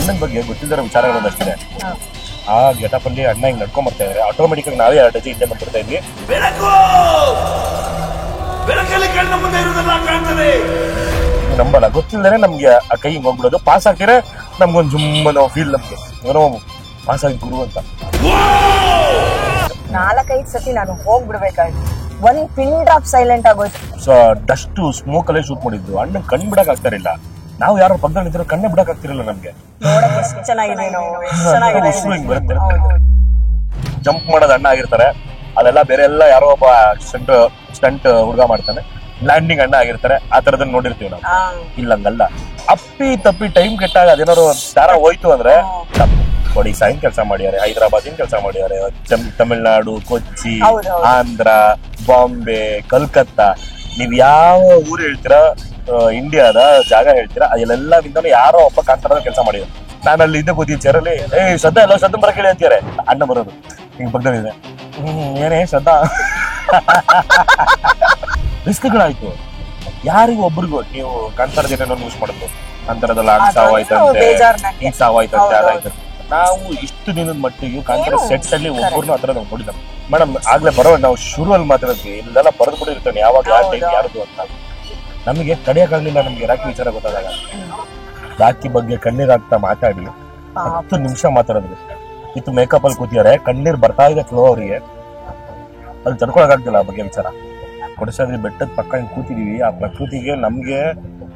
ಅಣ್ಣನ ಬಗ್ಗೆ ಗೊತ್ತಿಲ್ಲದ ವಿಚಾರಗಳೊಂದಷ್ಟಿದೆ. ಆ ಗೆಟಪ್ ಅಲ್ಲಿ ಅಣ್ಣ ಹಿಂಗ್ ನಡ್ಕೊಂಡ್ ಬರ್ತಾ ಇದ್ರೆ ಆಟೋಮೆಟಿಕ್ ಆಗಿ ನಾವೇ 2 ಹೆಜ್ಜೆ ಹಿಂದೆ ಬಂದ್ಬಿಡ್ತಾ ಇದ್ವಿ. ನಂಬಲ್ಲ, ಗೊತ್ತಿಲ್ಲದೆ ನಮ್ಗೆ ಆ ಕೈ ಹಿಂಗ್ ಹೋಗ್ಬಿಡೋದು. ಪಾಸ್ ಆಗ್ತಿದ್ರೆ ನಮ್ಗೊಂದು ಜುಮ್ಮನ ಫೀಲ್, ನಮ್ಗೆ ಏನೋ ಪಾಸ್ ಆಗಿ ಗುರು ಅಂತ. 4-5 ಸತಿ ನಾನು ಹೋಗ್ಬಿಡ್ಬೇಕಾಯ್ತು. ಒಂದ್ ಪಿನ್ ಡ್ರಾಪ್ ಸೈಲೆಂಟ್ ಆಗೋಯ್ತು. ಸೊ ಡಸ್ಟ್ ಸ್ಮೋಕ್ ಅಲ್ಲೇ ಶೂಟ್ ಮಾಡಿದ್ದು. ಅಣ್ಣ ಕಣ್ ಬಿಡಕ್ ಆಗ್ತಾರಿಲ್ಲ. ನಾವು ಯಾರು ಪಕ್ಕದಲ್ಲಿ ಇದ್ರೆ ಕಣ್ಣೆ ಬಿಡಕ್ ಆಗ್ತಿರಲಿಲ್ಲ ನಮ್ಗೆ. ಜಂಪ್ ಮಾಡೋದು ಅಣ್ಣ ಆಗಿರ್ತಾರೆ, ಅಲ್ಲೆಲ್ಲ ಬೇರೆ ಎಲ್ಲ ಯಾರೋ ಒಬ್ಬ ಸ್ಟಂಟ್ ಹುಡುಗ ಮಾಡ್ತಾನೆ. ಲ್ಯಾಂಡಿಂಗ್ ಅಣ್ಣ ಆಗಿರ್ತಾರೆ. ಆ ತರದನ್ನ ನೋಡಿರ್ತೀವಿ ನಾವು. ಇಲ್ಲಂಗಲ್ಲ, ಅಪ್ಪಿ ತಪ್ಪಿ ಟೈಮ್ ಕೆಟ್ಟಾಗ ಅದೇನಾದ್ರು ದಾರ ಹೋಯ್ತು ಅಂದ್ರೆ ಒಡಿಶಾಯಿನ್ ಕೆಲಸ ಮಾಡ್ಯಾರೆ, ಹೈದರಾಬಾದಿನ ಕೆಲಸ ಮಾಡ್ಯಾರೆ, ತಮಿಳ್ನಾಡು, ಕೊಚ್ಚಿ, ಆಂಧ್ರ, ಬಾಂಬೆ, ಕಲ್ಕತ್ತಾ, ನೀವ್ ಯಾವ ಊರು ಹೇಳ್ತೀರಾ, ಇಂಡಿಯಾದ ಜಾಗ ಹೇಳ್ತೀರಾ, ಅದೆಲ್ಲವಿಂದ ಯಾರೋ ಒಬ್ಬ ಕಾಂತಾರದ ಕೆಲಸ ಮಾಡಿದ್ರು. ನಾನು ಅಲ್ಲಿ ಇದ್ದೆ ಕೂತಿದ್ದೆ ಚೇರಲ್ಲಿ. ಶ್ರದ್ಧಾ ಎಲ್ಲ ಶ್ರದ್ಧಾ ಬರ ಕೇಳಿ ಅಂತಾರೆ. ಅಣ್ಣ ಬರೋದು ಹಿಂಗ್ ಪಕ್ಕದಲ್ಲಿದೆ. ಏನೇ ಶ್ರದ್ಧಾ. ರಿಸ್ಕ್ಗಳಾಯ್ತು. ಯಾರಿಗೂ ಒಬ್ರಿಗೂ ನೀವು ಕಾಂತಾರದ ಏನೇನೋ ಯೂಸ್ ಮಾಡಿದ್ರು, ಕಾಂತಾರದಲ್ಲ ಹಂಗ್ ಸಾವಾಯ್ತಂತೆ, ಹಿಂಗ್ ಸಾವಾಯ್ತಂತೆ, ಅದಾಯ್ತು. ನಾವು ಇಷ್ಟು ದಿನದ ಮಟ್ಟಿಗೆ ಕಾಂತಾರ ಸೆಟ್ ಅಲ್ಲಿ ಒಬ್ಬರನ್ನು ಆತರ ನಾವು ನೋಡಿದ್ವಿ ಮೇಡಮ್. ಆಗ್ಲೇ ಬರೋ ನಾವು ಶುರುವಲ್ಲಿ ಮಾತಾಡಿದ್ವಿ, ಇಲ್ಲೆಲ್ಲ ಬರೆದು ಬಿಟ್ಟಿರ್ತಾನೆ ಯಾವಾಗ ಯಾವ ಟೈಮ್ ಯಾರದು ಅಂತ. ನಮಗೆ ತಡೆಯಕ್ಕಾಗ್ಲಿಲ್ಲ. ನಮ್ಗೆ ರಾಕಿ ವಿಚಾರ ಗೊತ್ತಾದಾಗ ರಾಕಿ ಬಗ್ಗೆ ಕಣ್ಣೀರ್ ಆಗ್ತಾ ಮಾತಾಡಿ 10 ನಿಮಿಷ ಮಾತಾಡಿದ್ವಿ. ಇತ್ತು ಮೇಕಪ್ ಅಲ್ಲಿ ಕೂತಿದ್ದಾರೆ, ಕಣ್ಣೀರ್ ಬರ್ತಾ ಇದೆ ಫ್ಲೋ ಅವರಿಗೆ. ಅಲ್ಲಿ ತಡ್ಕೊಳಕ್ಕಾಗ್ತಿಲ್ಲ ಆ ಬಗ್ಗೆ ವಿಚಾರ. ಕೊಡಸಾದ್ರಿ ಬೆಟ್ಟದ ಪಕ್ಕ ಹಿಂಗ್ ಕೂತಿದೀವಿ. ಆ ಪ್ರಕೃತಿಗೆ ನಮ್ಗೆ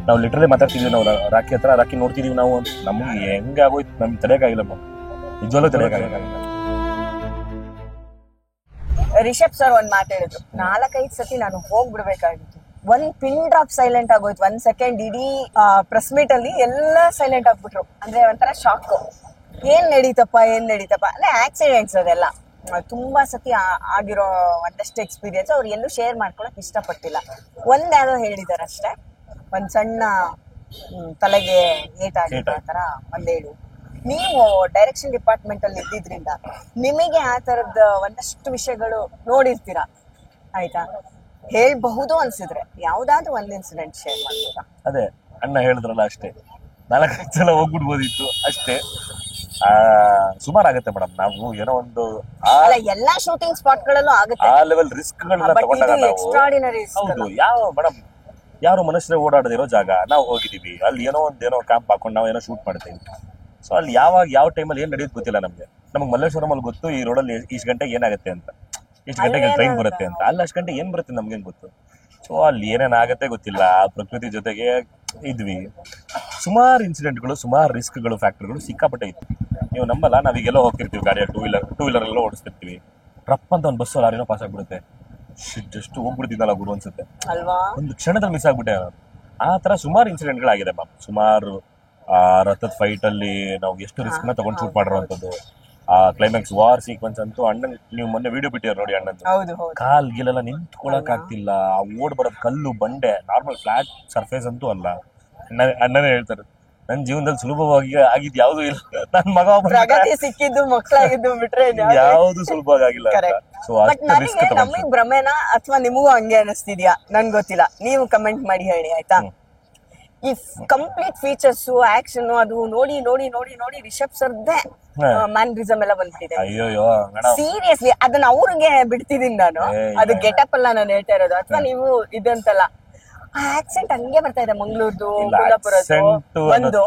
ನಾವು ಲಿಟ್ರಲಿ ಮಾತಾಡ್ತಿದೀವಿ. ನಾವು ರಾಕಿ ಹತ್ರ ರಾಕಿ ನೋಡ್ತಿದೀವಿ ನಾವು. ನಮ್ಗೆ ಹೆಂಗ ಆಗೋಯ್ತು, ನಮ್ಗೆ ತಡೆಯಕ್ಕಾಗಿಲ್ಲ, ನಿಜವಲ್ಲೂ ತಡೆಯಕ್ಕಾಗಿಲ್ಲ. ರಿಷಬ್ ಸರ್ ಒಂದ್ ಮಾತಾಡಿದ್ರು, 4-5 ಸತಿ ನಾನು ಹೋಗ್ಬಿಡ್ಬೇಕಾಗಿತ್ತು. ಒಂದ್ ಪಿನ್ ಡ್ರಾಪ್ ಸೈಲೆಂಟ್ ಆಗೋಯ್ತು. 1 ಸೆಕೆಂಡ್ ಇಡೀ ಪ್ರೆಸ್ ಮೀಟ್ ಅಲ್ಲಿ ಎಲ್ಲ ಸೈಲೆಂಟ್ ಆಗ್ಬಿಟ್ರು. ಅಂದ್ರೆ ಒಂಥರ ಶಾಕ್. ಏನ್ ನಡೀತಪ್ಪ ಅಂದ್ರೆ ಆಕ್ಸಿಡೆಂಟ್ಸ್ ಅದೆಲ್ಲ ತುಂಬಾ ಸತಿ ಆಗಿರೋ ಒಂದಷ್ಟು ಎಕ್ಸ್ಪೀರಿಯನ್ಸ್ ಅವ್ರು ಎಲ್ಲೂ ಶೇರ್ ಮಾಡ್ಕೊಳಕ್ ಇಷ್ಟಪಟ್ಟಿಲ್ಲ. ಯಾವ್ದೋ ಹೇಳಿದಾರೆ ಅಷ್ಟೇ, ಒಂದ್ ಸಣ್ಣ ತಲೆಗೆ ಏಟಾಗಿರೋ ತರ ಒಂದೇಳು. ನೀವು ಡೈರೆಕ್ಷನ್ ಡಿಪಾರ್ಟ್ಮೆಂಟ್ ಅಲ್ಲಿ ಇದ್ದಿದ್ರಿಂದ ನಿಮಗೆ ಆ ತರದ ಒಂದಷ್ಟು ವಿಷಯಗಳು ನೋಡಿರ್ತೀರಾ, ಆಯ್ತಾ? ಹೇಳ್ಬಹುದು ಅನ್ಸಿದ್ರೆ ಯಾವ್ದಾದ್ರು ಒಂದ್ ಇನ್ಸಿಡೆಂಟ್ ಶೇರ್ ಮಾಡ್ತೀರಾ? ಅದೇ ಅಣ್ಣ ಹೇಳಿದ್ರಲ್ಲ ಅಷ್ಟೇ, 4-5 ಸಲ ಹೋಗ್ಬಿಡ್ಬೋದಿತ್ತು ಅಷ್ಟೇ. ಸುಮಾರಾಗತ್ತೆ ಮೇಡಮ್. ನಾವು ಏನೋ ಒಂದು ಎಲ್ಲಾ ಶೂಟಿಂಗ್ ಸ್ಪಾಟ್ ಗಳಲ್ಲೂ ಆಗುತ್ತೆ. ಆ ಲೆವೆಲ್ ರಿಸ್ಕ್ ಗಳನ್ನ ತಗೊಂಡಾಗ ಹೌದು. ಯಾವ ಮೇಡಮ್ ಯಾರು ಮನುಷ್ಯರೇ ಓಡಾಡದಿರೋ ಜಾಗ ನಾವು ಹೋಗಿದೀವಿ. ಅಲ್ಲಿ ಏನೋ ಕ್ಯಾಂಪ್ ಹಾಕೊಂಡು ನಾವು ಏನೋ ಶೂಟ್ ಮಾಡ್ತೀವಿ. ಸೊ ಅಲ್ಲಿ ಯಾವ ಟೈಮಲ್ಲಿ ಏನ್ ನಡೆಯೋದು ಗೊತ್ತಿಲ್ಲ ನಮ್ಗೆ. ನಮ್ಗೆ ಮಲ್ಲೇಶ್ವರಂ ಅಲ್ಲಿ ಗೊತ್ತು ಈ ರೋಡಲ್ಲಿ ಇಷ್ಟು ಗಂಟೆಗೆ ಏನಾಗುತ್ತೆ ಅಂತ, ಇಷ್ಟು ಗಂಟೆಗೆ ಟ್ರೈನ್ ಬರುತ್ತೆ ಅಂತ. ಅಲ್ಲಿ ಅಷ್ಟು ಗಂಟೆಗೆ ಏನ್ ಬರುತ್ತೆ ನಮ್ಗೆ ಗೊತ್ತು. ಸೊ ಅಲ್ಲಿ ಏನೇನಾಗತ್ತೆ ಗೊತ್ತಿಲ್ಲ. ಪ್ರಕೃತಿ ಜೊತೆಗೆ ಇದ್ವಿ. ಸುಮಾರು ಇನ್ಸಿಡೆಂಟ್ಗಳು, ಸುಮಾರು ರಿಸ್ಕ್ಗಳು, ಫ್ಯಾಕ್ಟರ್ಗಳು ಸಿಕ್ಕಾಪಟ್ಟೆ ಇತ್ತು. ನೀವು ನಂಬಲ್ಲ, ನಾವೀಗೆಲ್ಲ ಹೋಗ್ತಿರ್ತೀವಿ ಗಾಡಿಯ ಟೂ ವೀಲರ್ ಎಲ್ಲ ಓಡಿಸ್ತಿರ್ತೀವಿ. ರಪ್ಪ ಅಂತ ಒಂದು ಬಸ್ಸು ಲಾರಿನೋ ಪಾಸ್ ಆಗ್ಬಿಡುತ್ತೆ. ಜಸ್ಟ್ ಹೋಗ್ಬಿಡ್ತಿದ್ದಲ್ಲ ಗುರು ಅನ್ಸುತ್ತೆ. ಒಂದು ಕ್ಷಣದಲ್ಲಿ ಮಿಸ್ ಆಗ್ಬಿಟ್ಟೆ. ಆ ತರ ಸುಮಾರು ಇನ್ಸಿಡೆಂಟ್ಗಳಾಗಿದೆ ಮ್ಯಾಮ್. ಸುಮಾರು ರಥದ ಫೈಟ್ ಅಲ್ಲಿ ನಾವು ಎಷ್ಟು ರಿಸ್ಕ್ ನ ತಗೊಂಡು ಶೂಟ್ ಮಾಡಿರೋಂಥದ್ದು. ಆ ಕ್ಲೈಮ್ಯಾಕ್ಸ್ ವಾರ್ ಸೀಕ್ವೆನ್ಸ್ ಅಂತೂ ಅಣ್ಣನ್ ನೀವು ಮೊನ್ನೆ ವಿಡಿಯೋ ಬಿಟ್ಟಿರೋ ನೋಡಿ. ಅಣ್ಣಂದು ಕಾಲ್ ಗಿಲೆಲ್ಲ ನಿಂತ್ಕೊಳಕ್ ಆಗ್ತಿಲ್ಲ. ಆ ಓಡ್ ಬರೋದ್ ಕಲ್ಲು ಬಂಡೆ, ನಾರ್ಮಲ್ ಫ್ಲಾಟ್ ಸರ್ಫೇಸ್ ಅಂತೂ ಅಲ್ಲ. ಅಣ್ಣನೇ ಹೇಳ್ತಾರೆ, ನನ್ ಜೀವನದಲ್ಲಿ ಸುಲಭವಾಗಿ ಆಗಿದ್ ಯಾವ್ದು ಇಲ್ಲ. ನನ್ ಮಗ ಸಿಕ್ಕಿದ್ದು ಮಕ್ಕಳಾಗಿದ್ದು ಬಿಟ್ರೆ ಯಾವ್ದು ಸುಲಭವಾಗಿ ಆಗಿಲ್ಲ. ಸೊ ನಮಗ್ ಭ್ರಮೆನ ಅಥವಾ ನಿಮಗೂ ಹಂಗೆ ಅನಿಸ್ತಿದ್ಯಾ ನನ್ ಗೊತ್ತಿಲ್ಲ. ನೀವು ಕಮೆಂಟ್ ಮಾಡಿ ಹೇಳಿ ಆಯ್ತಾ. ಈ ಕಂಪ್ಲೀಟ್ ಫೀಚರ್ಸ್, ಆಕ್ಷನ್ ಅದು ನೋಡಿ ನೋಡಿ ನೋಡಿ ನೋಡಿ ರಿಷಬ್ ಸರ್ದೇ ಮ್ಯಾನರಿಸಮ್ ಎಲ್ಲ ಬಂದ್ಬಿಟ್ಟಿದೆ. ಸೀರಿಯಸ್ಲಿ ಅದನ್ನ ಅವ್ರಿಗೆ ಬಿಡ್ತಿದ್ದೀನಿ ನಾನು. ಅದು ಗೆಟಪ್ ಅಲ್ಲ ನಾನು ಹೇಳ್ತಾ ಇರೋದು. ಅಥವಾ ನೀವು ಇದಂತಲ್ಲ, ಆ ಆಕ್ಸೆಂಟ್ ಹಂಗೆ ಬರ್ತಾ ಇದೆ. ಮಂಗ್ಳೂರ್ದು, ಕುಂದಾಪುರದ್ದು ಒಂದು,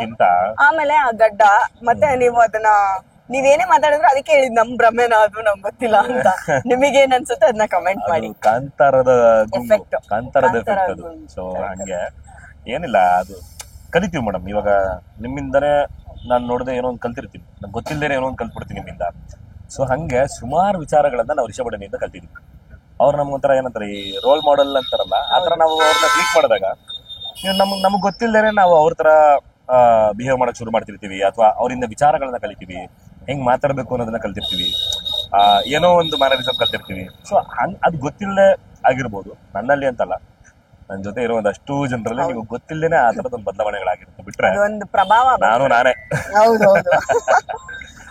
ಆಮೇಲೆ ಆ ಗಡ್ಡ, ಮತ್ತೆ ನೀವು ಅದನ್ನ ನೀವೇನೇ ಮಾತಾಡಿದ್ರು ಅದಕ್ಕೆ ಹೇಳಿದ್ ನಮ್ ಭ್ರಮೆನ ಅದು ನಮ್ಗೆ ಗೊತ್ತಿಲ್ಲ ಅಂತ. ನಿಮಗೇನ್ ಅನ್ಸುತ್ತೆ ಅದನ್ನ ಕಮೆಂಟ್ ಮಾಡಿ. ಕಾಂತಾರದ ಎಫೆಕ್ಟ್. ಸೊ ಹಂಗೆ ಏನಿಲ್ಲ, ಅದು ಕಲಿತೀವಿ ಮೇಡಮ್. ಇವಾಗ ನಿಮ್ಮಿಂದನೇ ನಾನು ನೋಡದೆ ಏನೋ ಒಂದು ಕಲ್ತಿರ್ತೀನಿ, ನಂಗೆ ಗೊತ್ತಿಲ್ಲದೇನೆ ಏನೋ ಒಂದು ಕಲ್ತ್ಬಿಡ್ತೀನಿ ನಿಮ್ಮಿಂದ. ಸೊ ಹಂಗೆ ಸುಮಾರು ವಿಚಾರಗಳನ್ನ ನಾವು ರಿಷಬ್ ಅಣ್ಣನಿಂದ ಕಲ್ತಿದ್ವಿ. ಅವ್ರು ನಮ್ಗೊಂಥರ ಏನಂತಾರೆ, ಈ ರೋಲ್ ಮಾಡೆಲ್ ಅಂತಾರಲ್ಲ, ಆತರ ನಾವು ಅವ್ರನ್ನ ಟ್ರೀಟ್ ಮಾಡಿದಾಗ ನಮ್ಗೆ ಗೊತ್ತಿಲ್ಲದೇನೆ ನಾವು ಅವ್ರ ತರ ಬಿಹೇವ್ ಮಾಡಕ್ ಶುರು ಮಾಡ್ತಿರ್ತೀವಿ. ಅಥವಾ ಅವರಿಂದ ವಿಚಾರಗಳನ್ನ ಕಲಿತೀವಿ, ಹೆಂಗ್ ಮಾತಾಡ್ಬೇಕು ಅನ್ನೋದನ್ನ ಕಲ್ತಿರ್ತೀವಿ, ಏನೋ ಒಂದು ಮ್ಯಾನರಿಸಮ್ ಕಲ್ತಿರ್ತೀವಿ. ಸೊ ಅದು ಗೊತ್ತಿಲ್ಲದೆ ಆಗಿರ್ಬೋದು, ನನ್ನಲ್ಲಿ ಅಂತಲ್ಲ, ನನ್ನ ಜೊತೆ ಇರೋ ಒಂದಷ್ಟು ಜನರಲ್ಲಿ ನಿಮ್ಗೆ ಗೊತ್ತಿಲ್ಲದೇನೆ ಆ ತರದೊಂದು ಬದಲಾವಣೆಗಳಾಗಿರುತ್ತೆ. ಬಿಟ್ರೆ ಒಂದು ಪ್ರಭಾವ ನಾನೇ ಹೌದೌದು.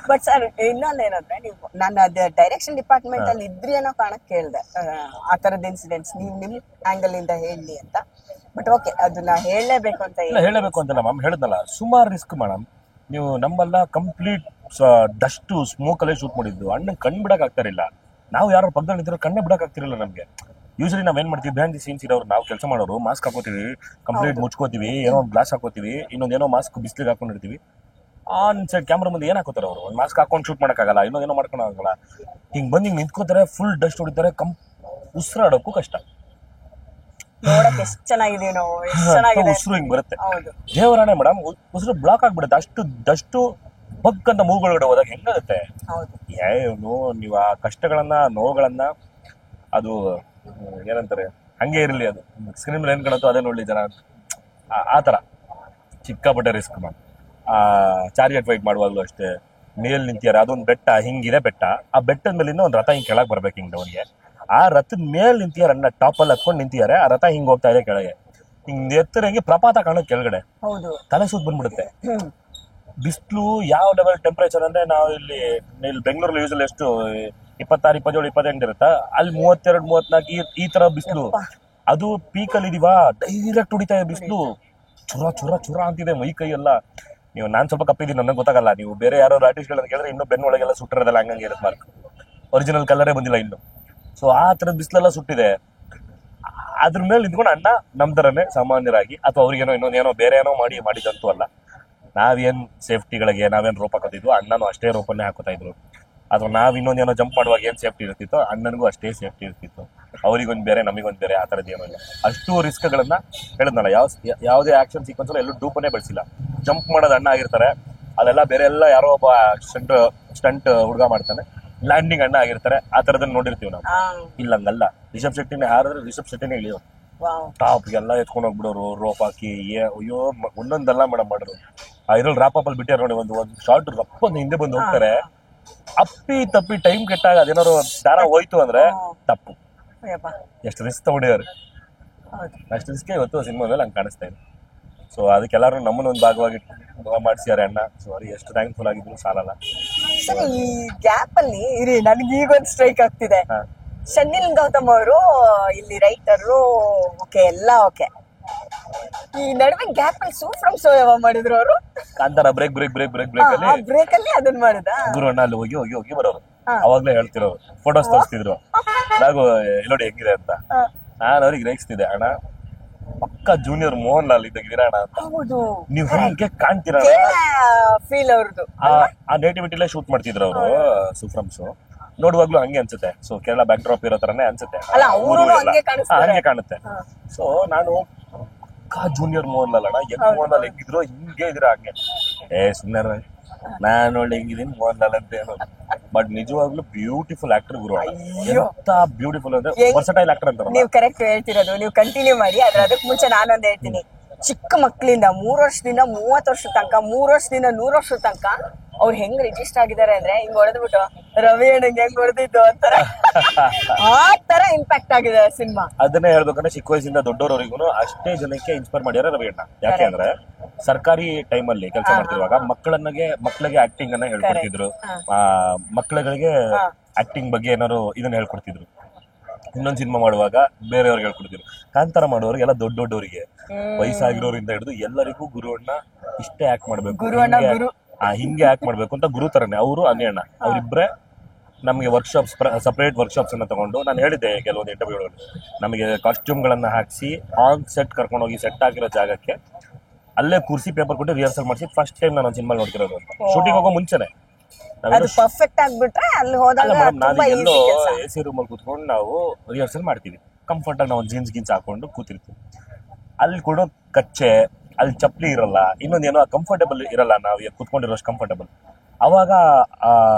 ಬಟ್ ಸರ್ ಇನ್ನೊಂದೇನಂದ್ರೆ, ನೀವು ನಾನು ಡೈರೆಕ್ಷನ್ ಡಿಪಾರ್ಟ್ಮೆಂಟ್ ಅಲ್ಲಿ ಇದ್ರಿ ಅನ್ನೋ ಕಾರಣಕ್ಕೆ ಕೇಳಿದೆ ಆ ತರದ ಇನ್ಸಿಡೆಂಟ್ಸ್ ನೀವು ನಿಮ್ ಆಂಗಲ್ ಇಂದ ಹೇಳಿ ಅಂತ. ಬಟ್ ಓಕೆ, ಅದನ್ನ ಹೇಳಲೇಬೇಕು ಅಂತ ಹೇಳಬೇಕು ಅಂತಲ್ಲ ಮ್ಯಾಮ್, ಹೇಳಿದ್ನಲ್ಲ ಸುಮಾರು ರಿಸ್ಕ್ ಮೇಡಮ್. ನೀವು ನಮ್ಮಲ್ಲ ಕಂಪ್ಲೀಟ್ ಡಸ್ಟ್ ಸ್ಮೋಕ್ ಅಲ್ಲೇ ಶೂಟ್ ಮಾಡಿದ್ದು, ಅಣ್ಣ ಕಣ್ ಬಿಡಕ್ ಆಗ್ತಾರಿಲ್ಲ. ನಾವು ಯಾರು ಪಕ್ಕದಲ್ಲಿ ನಿಂತಿರೋ ಕಣ್ಣೇ ಬಿಡಕ್ ಆಗ್ತಿರಲಿಲ್ಲ ನಮ್ಗೆ. ಯೂಶಲಿ ನಾವೇನ್ ಮಾಡ್ತೀವಿ, ಬಿಹೈಂಡ್ ದಿ ಸೀನ್ಸ್ ಇರೋರು, ನಾವು ಕೆಲಸ ಮಾಡೋರು ಮಾಸ್ಕ್ ಹಾಕೋತೀವಿ, ಕಂಪ್ಲೀಟ್ ಮುಚ್ಕೋತೀವಿ, ಏನೋ ಒಂದು ಗ್ಲಾಸ್ ಹಾಕೋತೀವಿ, ಇನ್ನೊಂದೇನೋ ಮಾಸ್ಕ್ ಬಿಸ್ಲಿಗೆ ಹಾಕೊಂಡಿರ್ತೀವಿ. ಆನ್ ಸೈಡ್ ಕ್ಯಾಮ್ರಾ ಮುಂದೆ ಏನ್ ಹಾಕೋತಾರೆ ಅವರು, ಒಂದು ಮಾಸ್ಕ್ ಹಾಕೊಂಡು ಶೂಟ್ ಮಾಡಕ್ಕಾಗಲ್ಲ, ಇನ್ನೊಂದೇನೋ ಮಾಡ್ಕೊಳಕ್ಕಾಗಲ್ಲ. ಹಿಂಗ್ ಬಂದು ಹಿಂಗ್ ನಿಂತ್ಕೋತಾರೆ, ಫುಲ್ ಡಸ್ಟ್ ಹೊಡಿತಾರೆ, ಉಸಿರಾಡೋಕ್ಕೂ ಕಷ್ಟ. ನೋಡಕ್ ಎಷ್ಟ್ ಚೆನ್ನಾಗಿದೀವಿ ನಾವು, ಎಷ್ಟ್ ಚೆನ್ನಾಗಿದೆ. ಉಸಿರು ಹಿಂಗ್ ಬರುತ್ತೆ. ಹೌದು, ದೇವರಾಣೆ ಮೇಡಮ್, ಉಸಿರು ಬ್ಲಾಕ್ ಆಗ್ಬಿಡುತ್ತೆ. ಅಷ್ಟು ಡಸ್ಟು ಬಗ್ ಅಂತ ಮೂಗೊಳಗಡೆ ಹೋದಾಗ ಹೆಂಗಾಗುತ್ತೆ. ಹೌದು. ಏನು ನೀವು ಆ ಕಷ್ಟಗಳನ್ನ, ನೋವುಗಳನ್ನ, ಅದು ಏನಂತಾರೆ, ಹಂಗೆ ಇರಲಿ, ಅದು ಸ್ಕ್ರೀನ್ ಮೇಲೆ ಏನ್ ಕಾಣುತ್ತೋ ಅದೇ ನೋಡ್ಲಿ ಜನ. ಆ ತರ ಚಿಕ್ಕಾಪಟ್ಟೆ ರಿಸ್ಕ್ ಮಾಡಿ. ಚಾರಿಯಟ್ ಫೈಟ್ ಮಾಡುವಾಗ್ಲೂ ಅಷ್ಟೇ, ಮೇಲ್ ನಿಂತಿಯಾರ, ಅದೊಂದು ಬೆಟ್ಟ, ಹಿಂಗಿದೆ ಬೆಟ್ಟ, ಆ ಬೆಟ್ಟದ ಮೇಲಿಂದ ಒಂದು ರಥ ಹಿಂಗ್ ಕೆಳಗೆ ಬರ್ಬೇಕು, ಹಿಂಗ್ ಅವ್ರಿಗೆ ಆ ರಥದ ಮೇಲ್ ನಿಂತಿಯಾರ, ಅಣ್ಣ ಟಾಪ್ ಅಲ್ಲಿ ಹತ್ಕೊಂಡು ನಿಂತಿದ್ದಾರೆ, ಆ ರಥ ಹಿಂಗ್ ಹೋಗ್ತಾ ಇದೆ ಕೆಳಗೆ, ಹಿಂಗ್ ಎತ್ತರಂಗೆ ಪ್ರಪಾತ ಕಾಣೋದು ಕೆಳಗಡೆ, ತಲೆ ಸುತ್ತ ಬಂದ್ಬಿಡುತ್ತೆ. ಬಿಸಿಲು ಯಾವ ಲೆವೆಲ್ ಟೆಂಪರೇಚರ್ ಅಂದ್ರೆ, ನಾವು ಇಲ್ಲಿ ಬೆಂಗಳೂರಲ್ಲಿ ಯೂಸಲ್ಲಿ ಎಷ್ಟು 26, 27, 28 ಇರುತ್ತಾ, ಅಲ್ಲಿ 32, 34 ಈ ತರ ಬಿಸಿಲು. ಅದು ಪೀಕಲ್ಲಿ ಇದೀವಾ, ಡೈರೆಕ್ಟ್ ಹೊಡಿತಾ ಇದೆ ಬಿಸಿಲು, ಚುರ ಚುರ ಚುರ ಅಂತಿದೆ ಮೈ ಕೈ ಎಲ್ಲ. ನೀವು ನಾನ್ ಸ್ವಲ್ಪ ಕಪ್ಪಿದ್ದೀನಿ, ನನಗೆ ಗೊತ್ತಾಗಲ್ಲ. ನೀವು ಬೇರೆ ಯಾರೋ ಆರ್ಟಿಸ್ಟ್ಗಳನ್ನ ಕೇಳಿದ್ರೆ ಇನ್ನೂ ಬೆನ್ನೊಳಗೆಲ್ಲ ಸುಟ್ಟಿರೋದಲ್ಲ, ಹಂಗಂಗೆ ಇರುತ್ತೆ ಮಾರ್ಕ್, ಒರಿಜಿನಲ್ ಕಲರೇ ಬಂದಿಲ್ಲ ಇನ್ನು. ಸೊ ಆ ತರದ ಬಿಸಿಲೆಲ್ಲ ಸುಟ್ಟಿದೆ. ಅದ್ರ ಮೇಲೆ ನಿಂತ್ಕೊಂಡು ಅಣ್ಣ ನಮ್ ತರನೇ ಸಾಮಾನ್ಯರಾಗಿ, ಅಥವಾ ಅವ್ರಿಗೇನೋ ಇನ್ನೊಂದೇನೋ ಬೇರೆ ಏನೋ ಮಾಡಿದಂತೂ ಅಲ್ಲ. ನಾವೇನ್ ಸೇಫ್ಟಿಗಳಿಗೆ ನಾವೇನ್ ರೋಪ್ ಹಾಕೋತಿದ್ವು, ಅಣ್ಣನೂ ಅಷ್ಟೇ ರೋಪನ್ನೇ ಹಾಕೋತಾ ಇದ್ರು. ಅಥವಾ ನಾವ್ ಇನ್ನೊಂದೇನೋ ಜಂಪ್ ಮಾಡುವಾಗ ಏನ್ ಸೇಫ್ಟಿ ಇರ್ತಿತ್ತೋ, ಅಣ್ಣನಿಗೂ ಅಷ್ಟೇ ಸೇಫ್ಟಿ ಇರ್ತಿತ್ತು. ಅವ್ರಿಗೊಂದ್ ಬೇರೆ, ನಮಗೊಂದ್ ಬೇರೆ, ಆ ತರದ್ ಏನೋ ಇಲ್ಲ. ಅಷ್ಟು ರಿಸ್ಕ್ಗಳನ್ನ ಹೇಳಿದ್ನಲ್ಲ, ಯಾವುದೇ ಆಕ್ಷನ್ ಸೀಕ್ವೆನ್ಸ್ ಎಲ್ಲೂ ಡೂಪನ್ನೇ ಬೆಳೆಸಿಲ್ಲ. ಜಂಪ್ ಮಾಡೋದು ಅಣ್ಣ ಆಗಿರ್ತಾರೆ, ಅಲ್ಲೆಲ್ಲ ಬೇರೆ ಎಲ್ಲ ಯಾರೋ ಒಬ್ಬ ಸ್ಟಂಟ್ ಹುಡುಗ ಮಾಡ್ತಾನೆ, ಲ್ಯಾಂಡಿಂಗ್ ಅಣ್ಣ ಆಗಿರ್ತಾರೆ. ಆ ತರದನ್ನ ನೋಡಿರ್ತೀವಿ ನಾವು. ಇಲ್ಲಂಗಲ್ಲ, ರಿಷಬ್ ಶೆಟ್ಟಿನೇ ಹಾರಿದ್ರೆ ರಿಷಬ್ ಶೆಟ್ಟಿನೇ ಇಳಿಯೋರು, ಟಾಪ್ಗೆಲ್ಲ ಎತ್ಕೊಂಡು ಹೋಗ್ಬಿಡೋರು, ರೋಪ್ ಹಾಕಿ. ಅಯ್ಯೋ, ಒಂದೊಂದಲ್ಲ ಮೇಡಮ್ ಮಾಡೋರು. ಇದ್ರಲ್ಲಿ ರಾಪ್ ಅಲ್ಲಿ ಬಿಟ್ಟಿರೋ ನೋಡಿ, ಒಂದು ಶಾರ್ಟ್ ರಪ್ಪ ಹಿಂದೆ ಬಂದು ಹೋಗ್ತಾರೆ, ಅಪ್ಪಿ ತಪ್ಪಿ ಟೈಮ್ ಕೆಟ್ಟಾಗ ಅದೇನಾದ್ರು ದಾರ ಹೋಯ್ತು ಅಂದ್ರೆ ತಪ್ಪು. ಎಷ್ಟು ರಿಸ್ಕ್ ತಗೊಂಡಿದ್ದಾರೆ, ಅಷ್ಟು ರಿಸ್ಕ್ ಇವತ್ತು ಸಿನಿಮಾ ಮೇಲೆ ಹಂಗೆ ಕಾಣಿಸ್ತಾ ಇದೆ. ಸೊ ಅದಕ್ಕೆಲ್ಲರೂ ನಮ್ಮನ್ನ ಒಂದು ಭಾಗವಾಗಿ ಮಾಡಿಸಿದ್ದಾರೆ ಅಣ್ಣ. ಸೊ ಅವ್ರಿಗೆ ಎಷ್ಟು ಥ್ಯಾಂಕ್ಫುಲ್ ಆಗಿದ್ರು ಸಾಲಲ್ಲ. ಸರಿ, ಈ ಗ್ಯಾಪ್ ಅಲ್ಲಿ ಇರಿ, ನನಗೆ ಈಗೊಂದು ಸ್ಟ್ರೈಕ್ ಆಗ್ತಿದೆ. ಶನಿಲ್ ಗೌತಮ್ ಅವರು ಇಲ್ಲಿ ರೈಟರು, ಓಕೆ ಎಲ್ಲ ಓಕೆ, ಈ ನಡುವೆ ಗ್ಯಾಪ್ ಅಲ್ಲಿ ಸೂ ಫ್ರಮ್ ಸೋ ಯಾವ ಮಾಡಿದ್ರು ಅವರು, ಕಾಂತಾರ ಬ್ರೇಕ್ ಅಲ್ಲಿ ಅದನ್ನ ಮಾಡಿದ ಗುರು ಅಣ್ಣ ಅಲ್ಲಿ ಹೋಗಿ ಬರೋರು. ಅವಾಗ್ಲೇ ಹೇಳ್ತಿರೋರು, ಫೋಟೋಸ್ ತೋರಿಸ್ತಿದ್ರು, ನಾವು ನೋಡಿ ಹೆಂಗಿದೆ ಅಂತ. ನಾನು ಅವ್ರಿಗೆ ಗ್ರಹಿಸ್ತಿದ್ದೆ, ಅಣ್ಣ ಪಕ್ಕ ಜೂನಿಯರ್ ಮೋಹನ್ ಲಾಲ್ ಇದ್ದಾಗಿದ್ದೀರಾ ಅಣ್ಣ ಅಂತ. ನೀವು ಹೀಗೆ ಕಾಣ್ತೀರ, ಫೀಲ್ ಅವ್ರದ್ದು ಆ ನೇಟಿವಿಟಿಲೇ ಶೂಟ್ ಮಾಡ್ತಿದ್ರು ಅವರು ಸೂಫ್ರಮ್ಸ್. ನೋಡುವಾಗ್ಲೂ ಹಂಗೆ ಅನ್ಸುತ್ತೆ. ಸೊ ಕೇರಳ ಬ್ಯಾಕ್ ಡ್ರಾಪ್ ಇರೋ ತರನೇ ಅನ್ಸುತ್ತೆ, ಹಂಗೆ ಕಾಣುತ್ತೆ. ಸೊ ನಾನು ಜೂನಿಯರ್ ಮೋಹನ್ ಲಾಲ್ ಅಣ್ಣ, ಹೆಂಗ್ ಮೋಹನ್ ಲಾಲ್ ಹೆಂಗಿದ್ರು ಹಿಂಗೆ ಇದ್ರ ಹಂಗೆ. ಸುಮ್ಮನೆ ನಾನು ಒಳ್ಳೆ ಹೆಂಗಿದೀನಿ ಮೋಹನ್ ಲಾಲ್ ಅಂತ ಹೇಳೋದು. ಬಟ್ ನಿಜವಾಗ್ಲೂ ಬ್ಯೂಟಿಫುಲ್ ಆಕ್ಟರ್ ಗುರು. ಎಂತ ಬ್ಯೂಟಿಫುಲ್ ಅಂದ್ರೆ ವರ್ಸಟೈಲ್ ಆಕ್ಟರ್ ಅಂತ. ನೀವು ಕರೆಕ್ಟ್ ಹೇಳ್ತಿರೋದು, ನೀವು ಕಂಟಿನ್ಯೂ ಮಾಡಿ. ಅದಕ್ಕೆ ಮುಂಚೆ ನಾನೊಂದು ಹೇಳ್ತೀನಿ, ಚಿಕ್ಕ ಮಕ್ಕಳಿಂದ 3 ವರ್ಷದಿಂದ 30 ವರ್ಷದ ತನಕ, 3 ವರ್ಷದಿಂದ 100 ವರ್ಷದ ತನಕ ಅವ್ರು ಹೆಂಗ್ ರಿಜಿಸ್ಟರ್ ಆಗಿದ್ದಾರೆ ಅಂದ್ರೆ, ಹಿಂಗ್ ಹೊಡೆದ್ಬಿಟ್ಟು ರವಿ ಅಣ್ಣಂಗೆ ಹೆಂಗ್ ಹೊಡೆದಿದ್ದು ಅಂತಾರ, ಆ ತರ ಇಂಪ್ಯಾಕ್ಟ್ ಆಗಿದೆ ಸಿನಿಮಾ. ಅದನ್ನೇ ಹೇಳ್ಬೇಕಂದ್ರೆ ಚಿಕ್ಕ ವಯಸ್ಸಿಂದ ದೊಡ್ಡವರವರಿಗೂ ಅಷ್ಟೇ ಜನಕ್ಕೆ ಇನ್ಸ್ಪೈರ್ ಮಾಡ್ಯಾರ ರವಿ ಅಣ್ಣ. ಯಾಕೆ ಅಂದ್ರೆ ಸರ್ಕಾರಿ ಟೈಮ್ ಅಲ್ಲಿ ಕೆಲಸ ಮಾಡ್ತಿರುವಾಗ ಮಕ್ಕಳಿಗೆ ಆಕ್ಟಿಂಗ್ ಅನ್ನ ಹೇಳ್ಕೊಡ್ತಿದ್ರು, ಮಕ್ಕಳಿಗೆ ಆಕ್ಟಿಂಗ್ ಬಗ್ಗೆ ಏನಾದ್ರು ಇದನ್ನ ಹೇಳ್ಕೊಡ್ತಿದ್ರು. ಇನ್ನೊಂದು ಸಿನಿಮಾ ಮಾಡುವಾಗ ಬೇರೆಯವ್ರಿಗೆ ಹೇಳ್ಕೊಡ್ತಿದ್ರು. ಕಾಂತಾರ ಮಾಡೋರಿಗೆ ಎಲ್ಲ ದೊಡ್ಡವರಿಗೆ, ವಯಸ್ಸಾಗಿರೋರಿಂದ ಹಿಡಿದು ಎಲ್ಲರಿಗೂ ಗುರು ಅಣ್ಣ ಇಷ್ಟೇ ಆಕ್ಟ್ ಮಾಡ್ಬೇಕು, ಹಿಂಗೆ ಆಕ್ಟ್ ಮಾಡ್ಬೇಕು ಅಂತ ಗುರು ತರನೇ ಅವರು ಅನಿಯಣ್ಣ ಅಣ್ಣ ಅವ್ರಿಬ್ರೆ ನಮಗೆ ವರ್ಕ್ಶಾಪ್ಸ್, ಸಪರೇಟ್ ವರ್ಕ್ಶಾಪ್ಸ್ ಅನ್ನ ತಗೊಂಡು, ನಾನು ಹೇಳಿದ್ದೆ ಕೆಲವೊಂದು ಇಂಟರ್ವ್ಯೂಗಳಲ್ಲಿ, ನಮಗೆ ಕಾಸ್ಟ್ಯೂಮ್ಗಳನ್ನ ಹಾಕಿಸಿ ಆನ್ ಸೆಟ್ ಕರ್ಕೊಂಡೋಗಿ ಸೆಟ್ ಆಗಿರೋ ಜಾಗಕ್ಕೆ ಅಲ್ಲೇ ಕೂರಿಸಿ ಪೇಪರ್ ಕೊಟ್ಟು ರಿಹರ್ಸಲ್ ಮಾಡಿಸಿ ಫಸ್ಟ್ ಟೈಮ್ ನಾನು ಸಿನಿಮಾ ನೋಡ್ತಿರೋದು ಅಂತ. ಶೂಟಿಂಗ್ ಹೋಗೋ ಮುಂಚೆನೆ ಪರ್ಫೆಕ್ಟ್ ಆಗ್ಬಿಟ್ರೆ ಅಲ್ಲಿ ಹೋದಾಗ ನಾನು ಎಲ್ಲೋ AC ರೂಮಲ್ಲಿ ಕೂತ್ಕೊಂಡು ನಾವು ರಿಹರ್ಸಲ್ ಮಾಡ್ತೀವಿ. ಕಂಫರ್ಟ್ ಆಗಿ ನಾವು ಜೀನ್ಸ್ ಹಾಕೊಂಡು ಕೂತಿರ್ತೀವಿ. ಅಲ್ಲಿ ಕೊಡೋ ಕಚ್ಚೆ, ಅಲ್ಲಿ ಚಪ್ಪಲಿ ಇರಲ್ಲ, ಇನ್ನೊಂದೇನೋ ಕಂಫರ್ಟೇಬಲ್ ಇರಲ್ಲ, ನಾವು ಕೂತ್ಕೊಂಡಿರೋಷ್ಟು ಕಂಫರ್ಟೇಬಲ್. ಅವಾಗ ಆ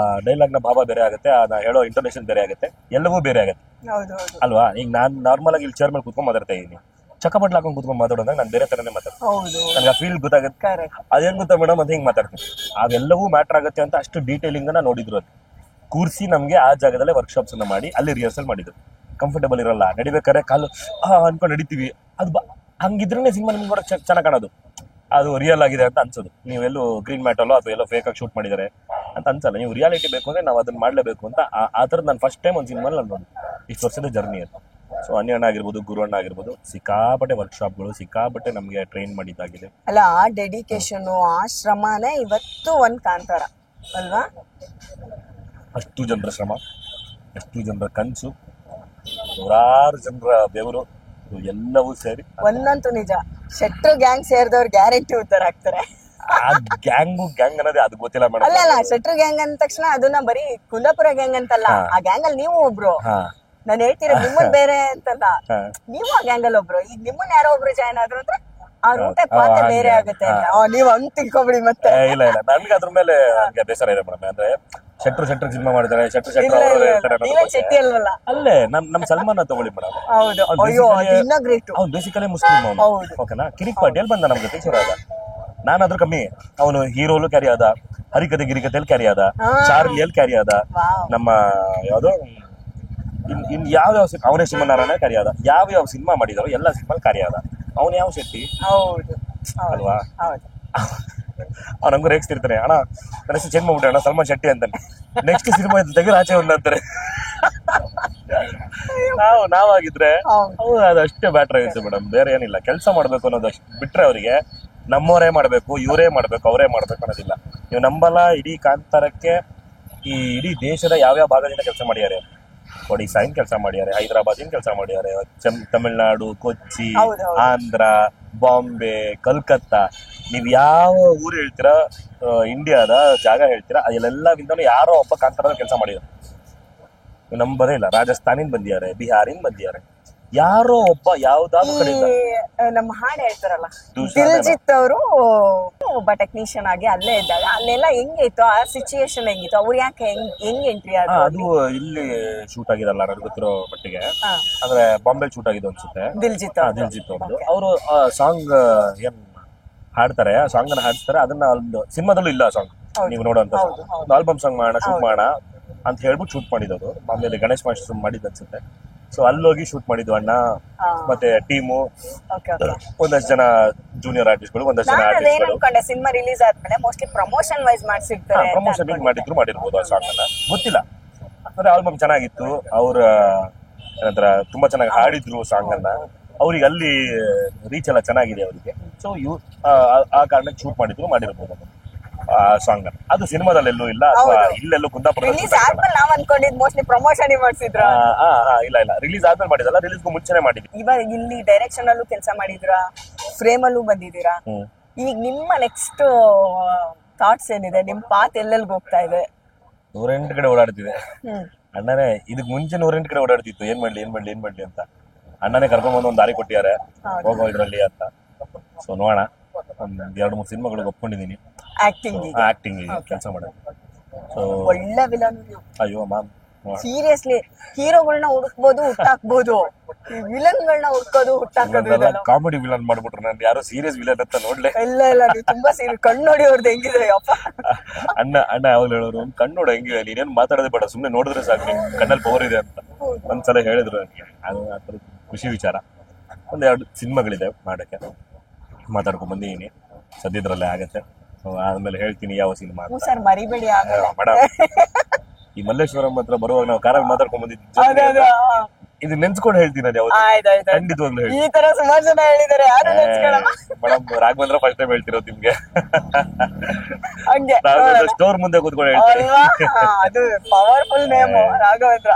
ಡೈಲಾಗ್ ನ ಭಾವ ಬೇರೆ ಆಗುತ್ತೆ, ಹೇಳೋ ಇಂಟರ್ನೇಷನ್ ಬೇರೆ ಆಗುತ್ತೆ, ಎಲ್ಲವೂ ಬೇರೆ ಆಗುತ್ತೆ ಅಲ್ವಾ. ಈಗ ನಾನ್ ನಾರ್ಮಲ್ ಆಗಿ ಇಲ್ಲಿ ಚೇರ್ ಮೇಲೆ ಕೂತ್ಕೊಂಡು ಮಾತಾಡ್ತಾ ಇದೀನಿ, ಚಕ್ಕಪಟ್ಲ ಹಾಕೊಂಡು ಕೂತ್ಕೊಂಡು ಮಾತಾಡೋದಾಗ ನಾನು ಬೇರೆ ತರನೇ ಮಾತಾಡ್ತೀನಿ, ನನಗೆ ಫೀಲ್ ಗೊತ್ತಾಗುತ್ತೆ. ಅದೇನ್ ಗೊತ್ತಾ ಮೇಡಮ್, ಅದು ಹಿಂಗ್ ಮಾತಾಡ್ತೀನಿ. ಅವೆಲ್ಲವೂ ಮ್ಯಾಟರ್ ಆಗುತ್ತೆ ಅಂತ ಅಷ್ಟು ಡೀಟೇಲಿಂಗ್ ನ ನೋಡಿದ್ರು. ಅದು ಕೂರ್ಸಿ ನಮ್ಗೆ ಆ ಜಾಗದಲ್ಲೇ ವರ್ಕ್ಶಾಪ್ಸ್ ಅನ್ನ ಮಾಡಿ ಅಲ್ಲಿ ರಿಹರ್ಸಲ್ ಮಾಡಿದ್ರು. ಕಂಫರ್ಟೇಬಲ್ ಇರಲ್ಲ, ನಡಿಬೇಕಾದ್ರೆ ಕಾಲು ಅನ್ಕೊಂಡು ನಡಿತೀವಿ. ಅದು ಹಂಗಿದ್ರೇನೆ ಸಿನಿಮಾ ನಿಮ್ಗೆ ನೋಡಕ್ ಚೆನ್ನಾಗಿ ಕಾಣೋದು, ಅದು ರಿಯಲ್ ಆಗಿದೆ ಅಂತ ಅನ್ಸೋದು. ನೀವೆಲ್ಲೂ ಗ್ರೀನ್ ಮ್ಯಾಟ್ ಅಲ್ಲೋ ಅಥವಾ ಎಲ್ಲೋ ಫೇಕ್ ಆಗಿ ಶೂಟ್ ಮಾಡಿದ್ದಾರೆ ಅಂತ ಅನ್ಸಲ್ಲ. ನೀವು ರಿಯಾಲಿಟಿ ಬೇಕು ಅಂದ್ರೆ ನಾವು ಅದನ್ನ ಮಾಡ್ಲೇಬೇಕು ಅಂತ. ಆ ಥರದ್ದು ನಾನು ಫಸ್ಟ್ ಟೈಮ್ ಒಂದು ಸಿನಿಮಾ ನಾನು ನೋಡಿ, ಇಷ್ಟು ವರ್ಷದ ಜರ್ನಿ ಅದು. ಸೊ ಅಣ್ಣ ಆಗಿರ್ಬೋದು, ಗುರು ಅಣ್ಣ ಆಗಿರ್ಬೋದು, ಸಿಕ್ಕಾಪಟ್ಟೆ ವರ್ಕ್ಶಾಪ್ಗಳು, ಸಿಕ್ಕಾಪಟ್ಟೆ ನಮ್ಗೆ ಟ್ರೈನ್ ಮಾಡಿದ್ದಾಗಿದೆ. ಅಲ್ಲ, ಆ ಡೆಡಿಕೇಶನ್, ಆ ಶ್ರಮನೇ ಇವತ್ತು ಒಂದ್ ಕಾಂತಾರ ಅಲ್ವಾ? ಅಷ್ಟು ಜನರ ಶ್ರಮ, ಎಷ್ಟು ಜನರ ಕನಸು, ನೂರಾರು ಜನರ ಬೆವರು ಎಲ್ಲವೂ ಸೇರಿ ಒಂದಂತೂ ನಿಜ, ಶೆಟ್ರು ಗ್ಯಾಂಗ್ ಸೇರಿದವ್ರು ಗ್ಯಾರಂಟಿ ಉದ್ದಾರ ಆಗ್ತಾರೆ. ಆ ಗ್ಯಾಂಗ್ ಅನ್ನೋದೇ ಅದು ಗೊತ್ತಿಲ್ಲ ಮೇಡಮ್. ಅಲ್ಲ, ಶೆಟ್ರು ಗ್ಯಾಂಗ್ ಅಂದ ತಕ್ಷಣ ಅದನ್ನ ಬರೀ ಕುಂದಾಪುರ ಗ್ಯಾಂಗ್ ಅಂತಲ್ಲ, ಆ ಗ್ಯಾಂಗ್ ಅಲ್ಲಿ ನೀವು ಒಬ್ರು. ನಾನು ಹೇಳ್ತೀರ ನಿಮ್ಮನ್ ಬೇರೆ ಅಂತಲ್ಲ, ನೀವು ಆ ಗ್ಯಾಂಗ್ ಅಲ್ಲಿ ಒಬ್ರು. ಈಗ ನಿಮ್ಮನ್ನ ಯಾರೋ ಒಬ್ರು ಜಾಯ್ನ್ ಆದ್ರು ಅಂದ್ರೆ ಆ ರೂಟೇ ಪಾತೆ ಬೇರೆ ಆಗುತ್ತೆ ಅಂತ ನೀವ್ ಹಂಗ್ ತಿಳ್ಕೊಬಿಡಿ. ಮತ್ತೆ ಇಲ್ಲ ನನ್ಗೆ ಅದ್ರ ಮೇಲೆ ಬೇಸರ ಇದೆ ಮೇಡಮ್. ಅಂದ್ರೆ ಶೆಟ್ರು ಸಿನಿಮಾ ಮಾಡಿದ್ದಾರೆ, ಶೆಟ್ರು ಶೆಟ್ಟಿ ಅಲ್ವಲ್ಲ, ಅಲ್ಲೇ ನಮ್ ಸಲ್ಮಾನ್ ತಗೊಳ್ಳಿ ಮೇಡಮ್. ಹೌದು, ಅಯ್ಯೋ ಇನ್ನ ಗ್ರೇಟ್. ಅವ್ನು ಬೇಸಿಕಲಿ ಮುಸ್ಲಿಂ ಅವನು, ಓಕೆನಾ? ಕಿರಿಕ್ ಪಾರ್ಟಿಯಲ್ಲಿ ಬಂದ ನಮ್ ಜೊತೆ ಶುರು ಆದ. ನಾನಾದ್ರೂ ಕಮ್ಮಿ, ಅವನು ಹೀರೋಲು ಕ್ಯಾರಿ ಆದ, ಹರಿಕತೆ ಗಿರಿಕತೆಯಲ್ಲಿ ಕ್ಯಾರಿ ಆದ, ಚಾರ್ಲಿಯಲ್ಲಿ ಕ್ಯಾರಿ ಆದ, ನಮ್ಮ ಯಾವ್ದೋ ಇನ್ ಯಾವ ಅವನೇ ಶಿವನಾರಾಯಣ ಕ್ಯಾರಿ ಆದ. ಯಾವ ಸಿನಿಮಾ ಮಾಡಿದಾರೋ ಎಲ್ಲ ಸಿನಿಮಾ ಕ್ಯಾರಿ ಆದ. ಅವನು ಯಾವ ಶೆಟ್ಟಿ ಅಲ್ವಾ? ಅವ್ನು ನಮ್ಗೂ ರೇಗಿಸ್ತಿರ್ತಾನೆ, ಅಣ್ಣ ನನ್ನ ಹೆಸರು ಚೇಂಜ್ ಮಾಡ್ಬಿಟ್ಟೆ ಅಣ್ಣ, ಸಲ್ಮಾನ್ ಶೆಟ್ಟಿ ಅಂತಾನೆ. ನೆಕ್ಸ್ಟ್ ಸಿನಿಮಾ ತೆಗೆದು ಆಚೆ ಅಂತಾರೆ. ನಾವಾಗಿದ್ರೆ ಅದು ಅಷ್ಟೇ ಬ್ಯಾಟ್ರ್ ಆಗಿತ್ತು ಮೇಡಮ್. ಬೇರೆ ಏನಿಲ್ಲ, ಕೆಲಸ ಮಾಡ್ಬೇಕು ಅನ್ನೋದು ಅಷ್ಟು ಬಿಟ್ರೆ ಅವರಿಗೆ ನಮ್ಮವರೇ ಮಾಡ್ಬೇಕು, ಇವರೇ ಮಾಡ್ಬೇಕು, ಅವರೇ ಮಾಡ್ಬೇಕು ಅನ್ನೋದಿಲ್ಲ. ನೀವು ನಂಬಲ್ಲ, ಇಡೀ ಕಾಂತಾರಕ್ಕೆ ಈ ಇಡೀ ದೇಶದ ಯಾವ್ಯಾವ ಭಾಗದಿಂದ ಕೆಲಸ ಮಾಡಿದ್ದಾರೆ. ಒಡಿಶಾಯಿನ ಕೆಲಸ ಮಾಡಿದ್ದಾರೆ, ಹೈದರಾಬಾದಿನ ಕೆಲಸ ಮಾಡಿದ್ದಾರೆ, ತಮಿಳ್ನಾಡು, ಕೊಚ್ಚಿ, ಆಂಧ್ರ, ಬಾಂಬೆ, ಕಲ್ಕತ್ತಾ, ನೀವ್ ಯಾವ ಊರು ಹೇಳ್ತೀರಾ, ಇಂಡಿಯಾದ ಜಾಗ ಹೇಳ್ತೀರಾ, ಅದೆಲ್ಲವಿಂದಲೂ ಯಾರೋ ಒಬ್ಬ ಕಾಂತಾರದ ಕೆಲಸ ಮಾಡಿದ್ದಾರೆ. ನಂಬರೇ ಇಲ್ಲ. ರಾಜಸ್ಥಾನಿಂದ ಬಂದಿದ್ದಾರೆ, ಬಿಹಾರಿನ ಬಂದಿದ್ದಾರೆ, ಯಾರೋ ಒಬ್ಬ ಯಾವ್ದಾದ್ರು ಕಡೆಯಿಂದ. ನಮ್ಮ ಹಾಡು ಹೇಳ್ತಾರಲ್ಲ, ದಿಲ್ಜಿತ್ ಅವರು ಒಬ್ಬ ಟೆಕ್ನಿಷಿಯನ್ ಆಗಿ ಅಲ್ಲೇ ಇದ್ದಾಗ ಅಲ್ಲೆಲ್ಲ ಹೆಂಗಿತ್ತು, ಆ ಸಿಚುಯೇಷನ್ ಹೆಂಗಿತ್ತು, ಅವ್ರು ಯಾಕೆ ಹೆಂಗ್ ಎಂಟ್ರಿ ಆದ್ರು? ಅದು ಇಲ್ಲಿ ಶೂಟ್ ಆಗಿರಲ್ಲ ನನಗೆ ಗೊತ್ತಿರೋ ಮಟ್ಟಿಗೆ. ಅಂದ್ರೆ ಬಾಂಬೆ ಶೂಟ್ ಆಗಿದ್ದು ಅನ್ಸುತ್ತೆ. ದಿಲ್ಜಿತ್ ಅವ್ರದ್ದು. ಅವರು ಸಾಂಗ್ ಏನ್ ಹಾಡ್ತಾರೆ, ಆ ಸಾಂಗ್ ಅನ್ನ ಹಾಡ್ತಾರೆ. ಅದನ್ನ ಒಂದು ಸಿನಿಮಾದಲ್ಲೂ ಇಲ್ಲ ಆ ಸಾಂಗ್, ನೀವು ನೋಡುವಂತ ಆಲ್ಬಮ್ ಸಾಂಗ್ ಮಾಡೋಣ, ಶೂಟ್ ಮಾಡೋಣ ಅಂತ ಹೇಳ್ಬಿಟ್ಟು ಶೂಟ್ ಮಾಡಿರೋದು. ಬಾಂಬೆಲಿ ಗಣೇಶ್ ಮಾಸ್ಟರ್ ಮಾಡಿದ್ ಅನ್ಸುತ್ತೆ. ಸೊ ಅಲ್ಲೋಗಿ ಶೂಟ್ ಮಾಡಿದ್ವು ಅಣ್ಣ ಮತ್ತೆ ಟೀಮು, ಒಂದಷ್ಟು ಜನ ಜೂನಿಯರ್ ಆರ್ಟಿಸ್ಟ್ಗಳು, ಒಂದಷ್ಟು ಜನ ಆರ್ಟಿಸ್ಟ್ಗಳು. ಸಿನಿಮಾ ರಿಲೀಸ್ ಆದ್ಮೇಲೆ ಮೋಸ್ಟ್ಲಿ ಪ್ರಮೋಷನ್ ವೈಸ್ ಮಾಡಿಸಿರ್ತಾರೆ, ಪ್ರಮೋಷನ್ ಮಾಡಿರ್ಬೋದು ಆ ಸಾಂಗ್ ಅನ್ನ, ಗೊತ್ತಿಲ್ಲ. ಅಂದ್ರೆ ಆಲ್ಬಮ್ ಚೆನ್ನಾಗಿತ್ತು, ಅವ್ರ ಏನಂತರ ತುಂಬಾ ಚೆನ್ನಾಗಿ ಹಾಡಿದ್ರು ಸಾಂಗ್ ಅನ್ನ. ಅವ್ರಿಗೆ ಅಲ್ಲಿ ರೀಚ್ ಎಲ್ಲ ಚೆನ್ನಾಗಿದೆ ಅವರಿಗೆ. ಸೊ ಆ ಕಾರಣಕ್ಕೆ ಶೂಟ್ ಮಾಡಿರ್ಬೋದು ಸಾಂಗ್. ಅದು ಸಿನಿಮಾದಲ್ಲಿ ಎಲ್ಲೂ ಇಲ್ಲ, ಅಥವಾ ಇಲ್ಲೆಲ್ಲೂ ಕುಂದಾಪುರ ನಾವ್ ಅನ್ಕೊಂಡಿದ್ ಮೋಸ್ಟ್ಲಿ ಪ್ರಮೋಷನ್ ಮಾಡ್ಸಿದ್ರ. ಇಲ್ಲ ರಿಲೀಸ್ ಆದ್ಮೇಲೆ ಮಾಡಿದಲ್ಲ, ರಿಲೀಸ್ಗೂ ಮುಂಚೆನೆ ಮಾಡಿದ್ವಿ. ಇವಾಗ ಇಲ್ಲಿ ಡೈರೆಕ್ಷನ್ ಅಲ್ಲೂ ಕೆಲಸ ಮಾಡಿದ್ರ, ಫ್ರೇಮ್ ಅಲ್ಲೂ ಬಂದಿದ್ದೀರಾ. ಈಗ ನಿಮ್ಮ ನೆಕ್ಸ್ಟ್ ಥಾಟ್ಸ್ ಏನಿದೆ? ನಿಮ್ ಪಾತ್ ಎಲ್ಲೆಲ್ಗೆ ಹೋಗ್ತಾ ಇದೆ? 108 ಕಡೆ ಓಡಾಡ್ತಿದೆ ಅಣ್ಣನೇ. ಇದಕ್ ಮುಂಚೆ 108 ಕಡೆ ಓಡಾಡ್ತಿತ್ತು. ಏನ್ ಮಾಡ್ಲಿ ಅಂತ ಅಣ್ಣನೇ ಕರ್ಕೊಂಡ್ ಬಂದು ಒಂದ್ ದಾರಿ ಕೊಟ್ಟಿದ್ದಾರೆ, ಹೋಗೋ ಇದ್ರಲ್ಲಿ ಅಂತ. ಸೊ ನೋಡೋಣ, ಒಂದ್ 2-3 ಸಿನಿಮಾಗಳಿಗೆ ಒಪ್ಕೊಂಡಿದೀನಿ ಆಕ್ಟಿಂಗ್ ಕೆಲಸ ಮಾಡೋದು. ಸೊ ಒಳ್ಳೆ ವಿಲನ್. ಅಯ್ಯೋ ಮ್ಯಾಮ್, ಸೀರಿಯಸ್ಲಿ ಹೀರೋಗಳನ್ನ ಹುಡುಕ್ಬೋದು, ಹುಟ್ಟಾಕ್ಬೋದು. ವಿಲನ್ಗಳನ್ನ ಹುಡ್ಕೋದು, ಹುಟ್ಟಾಕೋದು, ಕಾಮಿಡಿ ವಿಲನ್ ಮಾಡ್ಬಿಟ್ರು. ನಾನು ಯಾರೋ ಸೀರಿಯಸ್ ವಿಲನ್ ಅಂತ ನೋಡ್ಲೆ. ಇಲ್ಲ ನೀವು ತುಂಬಾ ಸೀರಿಯಸ್. ಕಣ್ಣು ನೋಡಿ ಅವ್ರದ್ದು ಹೆಂಗಿದೆ ಅಪ್ಪ. ಅಣ್ಣ ಯಾವಾಗ್ಲೂ ಹೇಳೋರು, ಕಣ್ಣು ನೋಡ ಹೆಂಗಿದೆ, ನೀನೇನ್ ಮಾತಾಡೋದೇ ಬೇಡ, ಸುಮ್ನೆ ನೋಡಿದ್ರೆ ಸಾಕು, ಕಣ್ಣಲ್ಲಿ ಪವರ್ ಇದೆ ಅಂತ ಒಂದ್ಸಲ ಹೇಳಿದ್ರು ನನಗೆ. ಅದು ಆ ಥರ ಖುಷಿ ವಿಚಾರ. 1-2 ಸಿನಿಮಾಗಳಿದೆ ಮಾಡಕ್ಕೆ, ಮಾತಾಡ್ಕೊಂಡ್ ಬಂದಿದ್ದೀನಿ. ಸದ್ಯದ್ರಲ್ಲೇ ಆಗತ್ತೆ. ಆದ್ಮೇಲೆ ಹೇಳ್ತೀನಿ ಯಾವ ಸಿನಿಮಾ ಸರ್, ಮರಿಬೇಡಿ ಮೇಡಮ್. ಈ ಮಲ್ಲೇಶ್ವರಂ ಹತ್ರ ಬರುವಾಗ ನಾವು ಕಾರಲ್ಲಿ ಮಾತಾಡ್ಕೊಂಡ್ ಬಂದಿದ್ದು, ಇದು ನೆನ್ಸ್ಕೊಂಡು ಹೇಳ್ತೀನಿ ನಾನು ಯಾವತ್ತು, ಖಂಡಿತವಾಗ್ಲೂ ಹೇಳ್ತೀನಿ. ಈ ತರ ಸುಮಾರು ಜನ ಹೇಳಿದ್ದಾರೆ, ಮೇಡಮ್. ರಾಘವೇಂದ್ರ ಫಸ್ಟ್ ಟೈಮ್ ಹೇಳ್ತಿರೋದು ನಿಮ್ಗೆ. ಸ್ಟೋರ್ ಮುಂದೆ ಕೂತ್ಕೊಂಡು ಹೇಳ್ತೀನಿ. ಅದು ಪವರ್ಫುಲ್ ನೇಮ್ ರಾಘವೇಂದ್ರ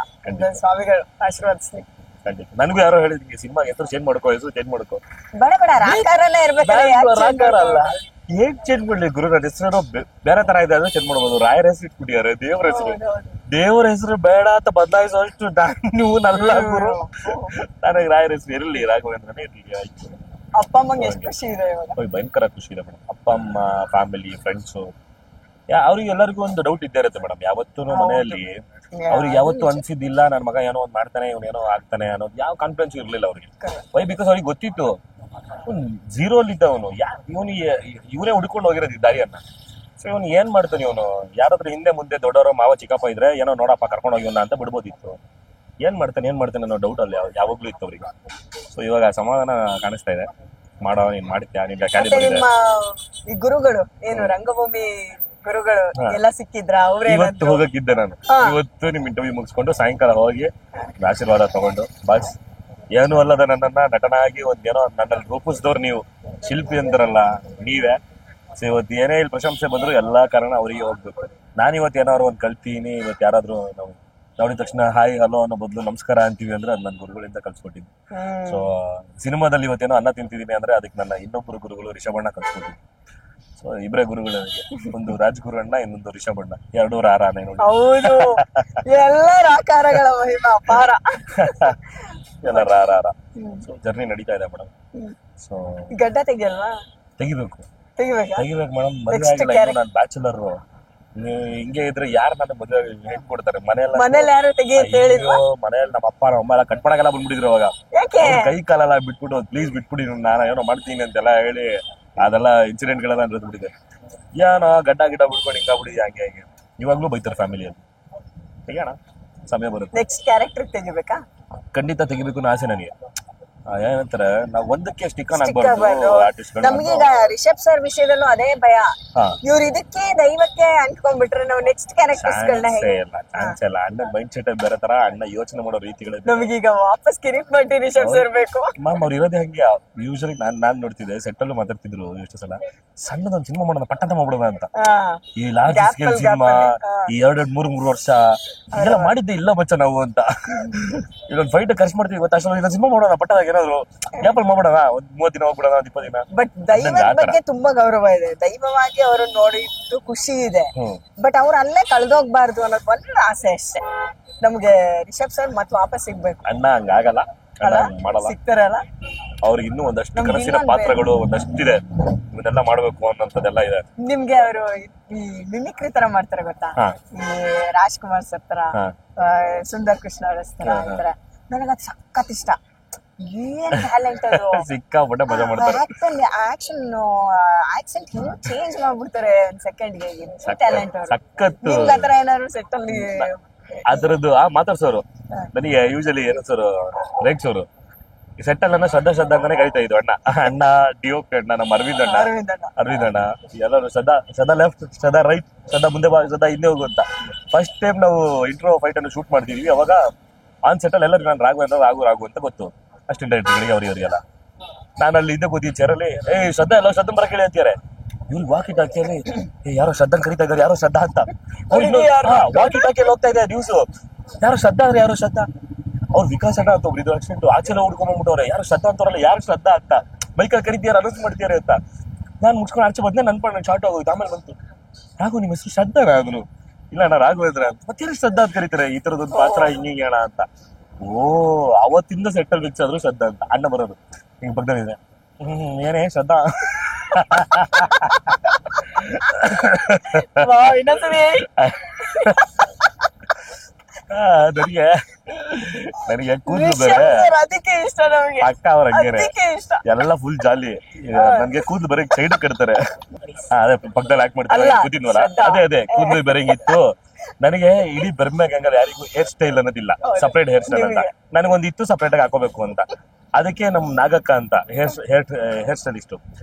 ಸ್ವಾಮಿಗಳು, ಆಶೀರ್ವಾದಿಸ್ಲಿ. ಖಂಡಿತ. ನನಗೂ ಯಾರೋ ಹೇಳಿದ್ವಿ, ಸಿನಿಮಾ ಹೆಸರು ಚೇಂಜ್ ಮಾಡ್ಕೋ, ಬೇಡ ರಾಕಾರನೇ ಇರ್ಬೇಕಲ್ಲ. ಏನ್ ಚೇಂಜ್ ಮಾಡ್ಲಿ ಗುರು? ನನ್ನ ಹೆಸರು ಬೇರೆ ತರ ಇದೆ, ಅದೇ ಚೇಂಜ್ ಮಾಡ್ಬೋದು. ರಾಯರ ಹೆಸರು ಇಟ್ಬಿಟ್ಟಿದ್ದಾರೆ, ದೇವರ ಹೆಸರು ಬೇಡ ಅಂತ ಬದಲಾಯಿಸೋಷ್ಟು ನೀವು ನಲ್ಲ ಗುರು. ನನಗೆ ರಾಯರ ಹೆಸರು ಇರಲಿ, ರಾಘವೇಂದ್ರನೇ ಇರ್ಲಿ. ಆಯ್ತು. ಅಪ್ಪ ಅಮ್ಮಂಗೆ ಎಷ್ಟು ಖುಷಿ ಇದೆ? ಭಯಂಕರ ಖುಷಿ ಇದೆ ಮೇಡಮ್. ಅಪ್ಪ ಅಮ್ಮ, ಫ್ಯಾಮಿಲಿ, ಫ್ರೆಂಡ್ಸು, ಅವ್ರಿಗೆ ಎಲ್ಲರಿಗೂ ಒಂದು ಡೌಟ್ ಇದ್ದೇ ಇರುತ್ತೆ ಮೇಡಮ್. ಯಾವತ್ತೂ ಮನೆಯಲ್ಲಿ ಅವ್ರಿಗೆ ಯಾವತ್ತೂ ಅನ್ಸಿದ್ದಿಲ್ಲ ನನ್ನ ಮಗ ಏನೋ ಒಂದ್ ಮಾಡ್ತಾನೆ, ಇವನೇನೋ ಆಗ್ತಾನೆ ಅನ್ನೋದು ಯಾವ ಕಾನ್ಫಿಡೆನ್ಸ್ ಇರ್ಲಿಲ್ಲ ಅವ್ರಿಗೆ. ಬಿಕಾಸ್ ಅವ್ರಿಗೆ ಗೊತ್ತಿತ್ತು ಝೀರೋ ಅಲ್ಲಿ ಇದ್ದವನು. ಇವನೇ ಹುಡ್ಕೊಂಡು ಹೋಗಿರೋದು ಈ ದಾರಿಯನ್ನ. ಸೊ ಇವನು ಏನ್ ಮಾಡ್ತಾನೆ, ಇವನು ಯಾರಾದ್ರೂ ಹಿಂದೆ ಮುಂದೆ ದೊಡ್ಡವರು ಮಾವ ಚಿಕ್ಕಪ್ಪ ಇದ್ರೆ ಏನೋ ನೋಡಪ್ಪ ಕರ್ಕೊಂಡು ಹೋಗಿ ಅಂತ ಬಿಡ್ಬೋದಿತ್ತು. ಏನ್ ಮಾಡ್ತಾನೆ ಅನ್ನೋ ಡೌಟ್ ಅಲ್ಲಿ ಯಾವಾಗ್ಲೂ ಇತ್ತು ಅವ್ರಿಗೆ. ಸೊ ಇವಾಗ ಸಮಾಧಾನ ಕಾಣಿಸ್ತಾ ಇದೆ. ಮಾಡೋ, ನೀನ್ ಮಾಡ್ತೀಯ, ಈ ಗುರುಗಳು ಏನು ರಂಗಭೂಮಿ ಗುರುಗಳು ಎಲ್ಲ ಸಿಕ್ಕಿದ್ರ? ಇವತ್ತು ಹೋಗಕ್ಕಿದ್ದೆ ನಾನು. ಇವತ್ತು ನಿಮ್ ಇಂಟರ್ವ್ಯೂ ಮುಗಿಸ್ಕೊಂಡು ಸಾಯಂಕಾಲ ಹೋಗಿ ಆಶೀರ್ವಾದ ತಗೊಂಡು, ಬಾಸ್ ಏನು ಅಲ್ಲದ ನನ್ನನ್ನ ನಟನಾಗಿ ಒಂದೇನೋ ನನ್ನಲ್ಲಿ ರೂಪಿಸಿದವ್ರು ನೀವು, ಶಿಲ್ಪಿ ಅಂತಾರಲ್ಲ ನೀವೇ. ಸೊ ಇವತ್ತು ಏನೇ ಇಲ್ಲಿ ಪ್ರಶಂಸೆ ಬಂದ್ರು ಎಲ್ಲಾ ಕಾರಣ ಅವರಿಗೆ ಹೋಗ್ಬೇಕು. ನಾನು ಇವತ್ತು ಏನಾದ್ರು ಒಂದು ಕಲ್ತೀನಿ, ಇವತ್ತು ಯಾರಾದ್ರೂ ನಾವು ನೋಡಿದ ತಕ್ಷಣ ಹಾಯ್ ಹಲೋ ಅನ್ನೋ ಬದಲು ನಮಸ್ಕಾರ ಅಂತೀವಿ ಅಂದ್ರೆ ಅದು ನನ್ನ ಗುರುಗಳಿಂದ ಕಲ್ಸ್ಕೊಟ್ಟಿದ್ದು. ಸೊ ಸಿನಿಮಾದಲ್ಲಿ ಇವತ್ತೇನೋ ಅನ್ನ ತಿಂತಿದ್ದೀನಿ ಅಂದ್ರೆ ಅದಕ್ಕೆ ನನ್ನ ಇನ್ನೊಬ್ಬರು ಗುರುಗಳು ರಿಷಭಣ್ಣ ಕಲ್ಸ್ಕೊಟ್ಟಿದ್ದು. ಸೊ ಇಬ್ಬರೇ ಗುರುಗಳಿಗೆ, ಒಂದು ರಾಜ್ಗುರು ಅಣ್ಣ, ಇನ್ನೊಂದು ರಿಷಭಣ್ಣ, ಎರಡೂ ರಾರಾನೆ ನೋಡಿ. ಹೌದು, ಎಲ್ಲ ರಾಕಾರಗಳ ಮಹಿಮಾ ಅಪಾರ. ಎಲ್ಲ ರಾರ. ಸೊ ಜರ್ನಿ ನಡೀತಾ ಇದೆ ಮೇಡಮ್. ಸೊ ಗಡ್ಡ ತೆಗಿಯಲ್ವಾ? ತೆಗಿಬೇಕು ತೆಗಿಬೇಕಾ? ಮೇಡಮ್. ಮದುವೆ ಆಗಿಲ್ಲ, ನಾನು ಬ್ಯಾಚುಲರ್. ನೀವು ಹಿಂಗೆ ಇದ್ರೆ ಯಾರು ನನ್ನ ಮದುವೆ ಹೆಣ್ಣು ಕೊಡ್ತಾರೆ? ಮನೇಲಿ ಯಾರು ತೆಗಿ ಅಂತ ಹೇಳಿಲ್ವಾ? ಮನೇಲಿ ನಮ್ಮ ಅಪ್ಪ ನಮ್ಮ ಅಮ್ಮ ಎಲ್ಲ ಕಟ್ ಮಾಡಕ್ಕೆಲ್ಲ ಬಂದ್ಬಿಟ್ಟಿದ್ರು ಅವಾಗ. ಯಾಕೆ? ಕೈ ಕಾಲೆಲ್ಲ ಬಿಟ್ಬಿಟ್ಟು ಪ್ಲೀಸ್ ಬಿಟ್ಬಿಡಿ, ನಾನು ಏನೋ ಮಾಡ್ತೀನಿ ಅಂತೆಲ್ಲ ಹೇಳಿ ಅದೆಲ್ಲ ಇನ್ಸಿಡೆಂಟ್ ಗಳೆಲ್ಲ ನಡೆದ್ಬಿಟ್ಟಿದೆ. ಏನೋ ಗಡ್ಡ ಬಿಟ್ಕೊಂಡು ಹಿಂಗಾಗ್ಬಿಡಿ ಹಂಗೆ ಹಂಗೆ. ಇವಾಗ್ಲೂ ಬೈತಾರೆ ಫ್ಯಾಮಿಲಿಯಲ್ಲಿ. ತೆಗಿಯೋಣ, ಸಮಯ ಬರುತ್ತೆ. ನೆಕ್ಸ್ಟ್ ಕ್ಯಾರೆಕ್ಟರ್ ತೆಗಿಬೇಕಾ? ಖಂಡಿತ ತೆಗಿಬೇಕು ಅನ್ನೋ ಆಸೆ ನನಗೆ. ಏನಂತಾರೆ, ನಾವು ಒಂದಕ್ಕೆ ಸ್ಟಿಕ್ ಆಗ್ಬಾರ್ದು ಆರ್ಟಿಸ್ಟ್. ನಮ್ಗೀಗ ರಿಷಬ್ ಸರ್ ವಿಷಯದಲ್ಲೂ ಅದೇ ಭಯ. ಇವ್ರು ಇದಕ್ಕೆ ದೈವಕ್ಕೆ ಅಂಟ್ಕೊಂಡ್ಬಿಟ್ರೆ ನಾವು ನೆಕ್ಸ್ಟ್ ಕ್ಯಾರೆಕ್ಟರ್ಸ್ ಗಳನ್ನ ಚಾನ್ಸ್ ಇಲ್ಲ. ಅಣ್ಣ ಮೈಂಡ್ ಸೆಟ್ ಬೇರೆ ತರ, ಅಣ್ಣ ಯೋಚನೆ ಮಾಡೋ ರೀತಿಗಳು. ನಮಗೀಗ ವಾಪಸ್ ಕಿರಿಕ್ ಮಾಡಿ ರಿಷಬ್ ಸರ್ ಬೇಕು. ಮ್ಯಾಮ್ ಅವ್ರು ಇರೋದೇ ಹಂಗೆ. ಯೂಶಲಿ ನಾನ್ ನೋಡ್ತಿದ್ದೆ, ಸೆಟ್ ಅಲ್ಲೂ ಮಾತಾಡ್ತಿದ್ರು ಎಷ್ಟು ಸಲ, ಸಣ್ಣದೊಂದು ಸಿನಿಮಾ ಮಾಡೋಣ, ಪಟ್ಟಂತ ಮಾಡ್ಬಿಡೋಣ ಅಂತ. ಈ ಲಾರ್ಜ್ ಸ್ಕೇಲ್ ಸಿನಿಮಾ, ಈ 2-3 ವರ್ಷ ಇದೆಲ್ಲ ಮಾಡಿದ್ದೆ ಇಲ್ಲ ಬಚ್ಚ ನಾವು ಅಂತ. ಇದೊಂದು ಫೈಟ್ ಖರ್ಚು ಮಾಡ್ತೀವಿ ಇವತ್ತು, ಅಷ್ಟೊಂದು ಇದೊಂದು ಸಿನಿಮಾ ಮಾಡೋಣ ಪಟ್ಟದಾಗ, ಏನಾದ್ರು ಗ್ಯಾಪಲ್ ಮಾಡ್ಬಿಡೋಣ, ಒಂದು 30 ದಿನ ಹೋಗ್ಬಿಡೋಣ, 20 ದಿನ. ಬಟ್ ದೈವದ ಬಗ್ಗೆ ತುಂಬಾ ಗೌರವ ಇದೆ. ದೈವವಾಗಿ ಅವರು ನೋಡಿದ್ದು ಖುಷಿ ಇದೆ. ಬಟ್ ಅವ್ರು ಅಲ್ಲೇ ಕಳ್ದೋಗ್ಬಾರ್ದು ಅನ್ನೋದು ಒಂದು ಆಸೆ ಅಷ್ಟೇ ನಮ್ಗೆ. ರಿಷಬ್ ಸರ್ ಮತ್ತೆ ವಾಪಸ್ ಸಿಗ್ಬೇಕು. ಅಣ್ಣ ಹಂಗಾಗಲ್ಲ, ಮಾಡಲ್ಲ, ಸಿಗ್ತಾರಲ್ಲ. ಅವ್ರಿಗೆ ಇನ್ನೂ ಒಂದಷ್ಟು ಕನಸಿನ ಪಾತ್ರಗಳು ಒಂದಷ್ಟಿದೆ, ಇವನ್ನೆಲ್ಲ ಮಾಡ್ಬೇಕು ಅನ್ನೋಂಥದ್ದೆಲ್ಲ ಇದೆ. ನಿಮ್ಗೆ ಅವರು ಈ ಮಿಮಿಕ್ರಿ ತರ ಮಾಡ್ತಾರೆ ಗೊತ್ತಾ? ಈ ರಾಜ್ಕುಮಾರ್ ಸರ್ ತರ, ಸುಂದರ್ ಕೃಷ್ಣ ತರ, ಈ ತರ ನನಗದು ಸಖತ್ ಇಷ್ಟ. ಏನ್ ಟ್ಯಾಲೆಂಟ್ ಅದು, ಸಿಕ್ಕಾಪಟ್ಟೆ ಮಜಾ ಮಾಡ್ತಾರೆ. ಆಕ್ಸೆಂಟ್ ಹಿಂಗ್ ಚೇಂಜ್ ಮಾಡ್ಬಿಡ್ತಾರೆ ಒಂದ್ ಸೆಕೆಂಡ್ ಗೆ. ಟ್ಯಾಲೆಂಟ್ ಅವರು ಸಖತ್ತು. ನಿಮ್ಗೆ ಆತರ ಏನಾದ್ರು ಸೆಟ್ ಅಲ್ಲಿ ಅದರದ್ದು ಮಾತಾಡ್ಸೋರು ನನಗೆ ಯೂಶಲಿ ಏನೋ ಸರ್ ರೇಕ್ಸ್ ಅವರು ಸೆಟ್ ಅಲ್ಲ ಶ್ರದ್ಧಾ ಅಂತಾನೆ ಕರಿತಾ ಇದ್ದು. ಅಣ್ಣ ಡಿಒ ಅಣ್ಣ, ನಮ್ಮ ಅರವಿಂದ್ ಅಣ್ಣ ಎಲ್ಲರೂ ಸದಾ ಲೆಫ್ಟ್, ಸದಾ ರೈಟ್, ಸದಾ ಮುಂದೆ ಬಾ, ಸದಾ ಹಿಂದೆ ಹೋಗು ಅಂತ. ಫಸ್ಟ್ ಟೈಮ್ ನಾವು ಇಂಟ್ರೋ ಫೈಟ್ ಅನ್ನು ಶೂಟ್ ಮಾಡ್ತಿದ್ವಿ, ಅವಾಗ ಆನ್ ಸೆಟ್ ಅಲ್ಲಿ ಎಲ್ಲರೂ ನಾನು ರಾಘು ಅಂತ ಗೊತ್ತು ಅಷ್ಟು ಡೈರೆಕ್ಟರ್ಗಳಿಗೆ, ಅವರಿಗೆಲ್ಲ. ನಾನು ಅಲ್ಲಿ ಹಿಂದೆ ಕೂತಿ ಚೇರಲ್ಲಿ, ಶ್ರದ್ಧಾ ಬರ ಕೇಳಿ ಅಂತಾರೆ. ಇವ್ರು ವಾಕಿ ಟಾಕಿಯಲ್ಲಿ ಯಾರೋ ಶ್ರದ್ಧಾ ಕರಿತಾ ಇದ್ದಾರೆ, ಯಾರೋ ಶ್ರದ್ಧಾ ಅಂತ. ವಾಕಿ ಟಾಕಿಯಲ್ಲಿ ಹೋಗ್ತಾ ಇದೆ ನ್ಯೂಸ್, ಯಾರೋ ಶ್ರದ್ಧಾ ಅಂದ್ರೆ ಯಾರೋ ಶ್ರದ್ಧಾ. ಅವ್ರು ವಿಕಾಸ್ ಅಣ್ಣ ಅಂತ ಒಬ್ರು ಆಕ್ಸಿಡೆಂಟ್ ಆಚೆಲ್ಲ ಹುಡ್ಕೊಂಡ್ಬಿಟ್ಟವ್ರೆ, ಯಾರು ಶ್ರದ್ಧಾ ಅಂತವ್ರಲ್ಲ, ಯಾರು ಶ್ರದ್ಧಾ ಅಂತ ಬೈಕಲ್ಲಿ ಕರಿತೀಯಾರ, ಅನೌನ್ಸ್ ಮಾಡ್ತೀಯಾರ ಅಂತ. ನಾನು ಮುಚ್ಕೊಂಡು ಆಚೆ ಬಂದೆ, ನನ್ ಪಣ್ಣ ಶಾರ್ಟ್ ಆಗೋಯ್ತು. ಆಮೇಲೆ ಬಂತು, ರಾಘು ನಿಮ್ಮ ಹೆಸರು ಶ್ರದ್ಧಾ? ನಾನು ಇಲ್ಲ ಅಣ್ಣ ರಾಘವೇಂದ್ರ ಅಂತ. ಮತ್ತೆ ಶ್ರದ್ಧಾ ಅಂತ ಕರೀತಾರೆ, ಈ ತರದೊಂದು ಪಾತ್ರ ಹಿಂಗೆ ಅಣ್ಣ ಅಂತ. ಅವತ್ತಿಂದ ಸೆಟ್ಟಲ್ ಫಿಕ್ಸ್ ಆದ್ರು ಶ್ರದ್ಧಾ ಅಂತ. ಅಣ್ಣ ಬರೋದು ಹಿಂಗ್ ಪಕ್ಕದಲ್ಲಿದೆ, ಏನೇ ಶ್ರದ್ಧಾ ನನಗೆ ಕೂದಲು ಬೇರೆ ಅಕ್ಕ ಅವ್ರ ಹಂಗೇನೆ ಎಲ್ಲ ಫುಲ್ ಜಾಲಿ. ನನ್ಗೆ ಕೂದಲು ಬೇರೆ ಸೈಡ್ ಕಟ್ತಾರೆ, ಅದೇ ಪಕ್ಕದಲ್ಲಿ ಹಾಕ್ ಮಾಡ್ತಾರೆ, ಕೂತಿದ್ವಲ್ಲ ಅದೇ ಕೂದಲು ಬೇರೆ ಹಿಂಗಿತ್ತು. ನನಗೆ ಇಡೀ ಬರ್ಮ್ಯಾಗ ಹಂಗಲ್ಲ, ಯಾರಿಗೂ ಹೇರ್ ಸ್ಟೈಲ್ ಅನ್ನೋದಿಲ್ಲ, ಸಪರೇಟ್ ಹೇರ್ ಸ್ಟೈಲ್ ಅಂತ ನನಗೊಂದಿತ್ತು, ಸಪರೇಟ್ ಆಗಿ ಹಾಕೋಬೇಕು ಅಂತ. ಅದಕ್ಕೆ ನಮ್ ನಾಗಕ್ಕ ಅಂತ ಹೇರ್ ಸ್ಟೈಲಿಸ್ಟ್,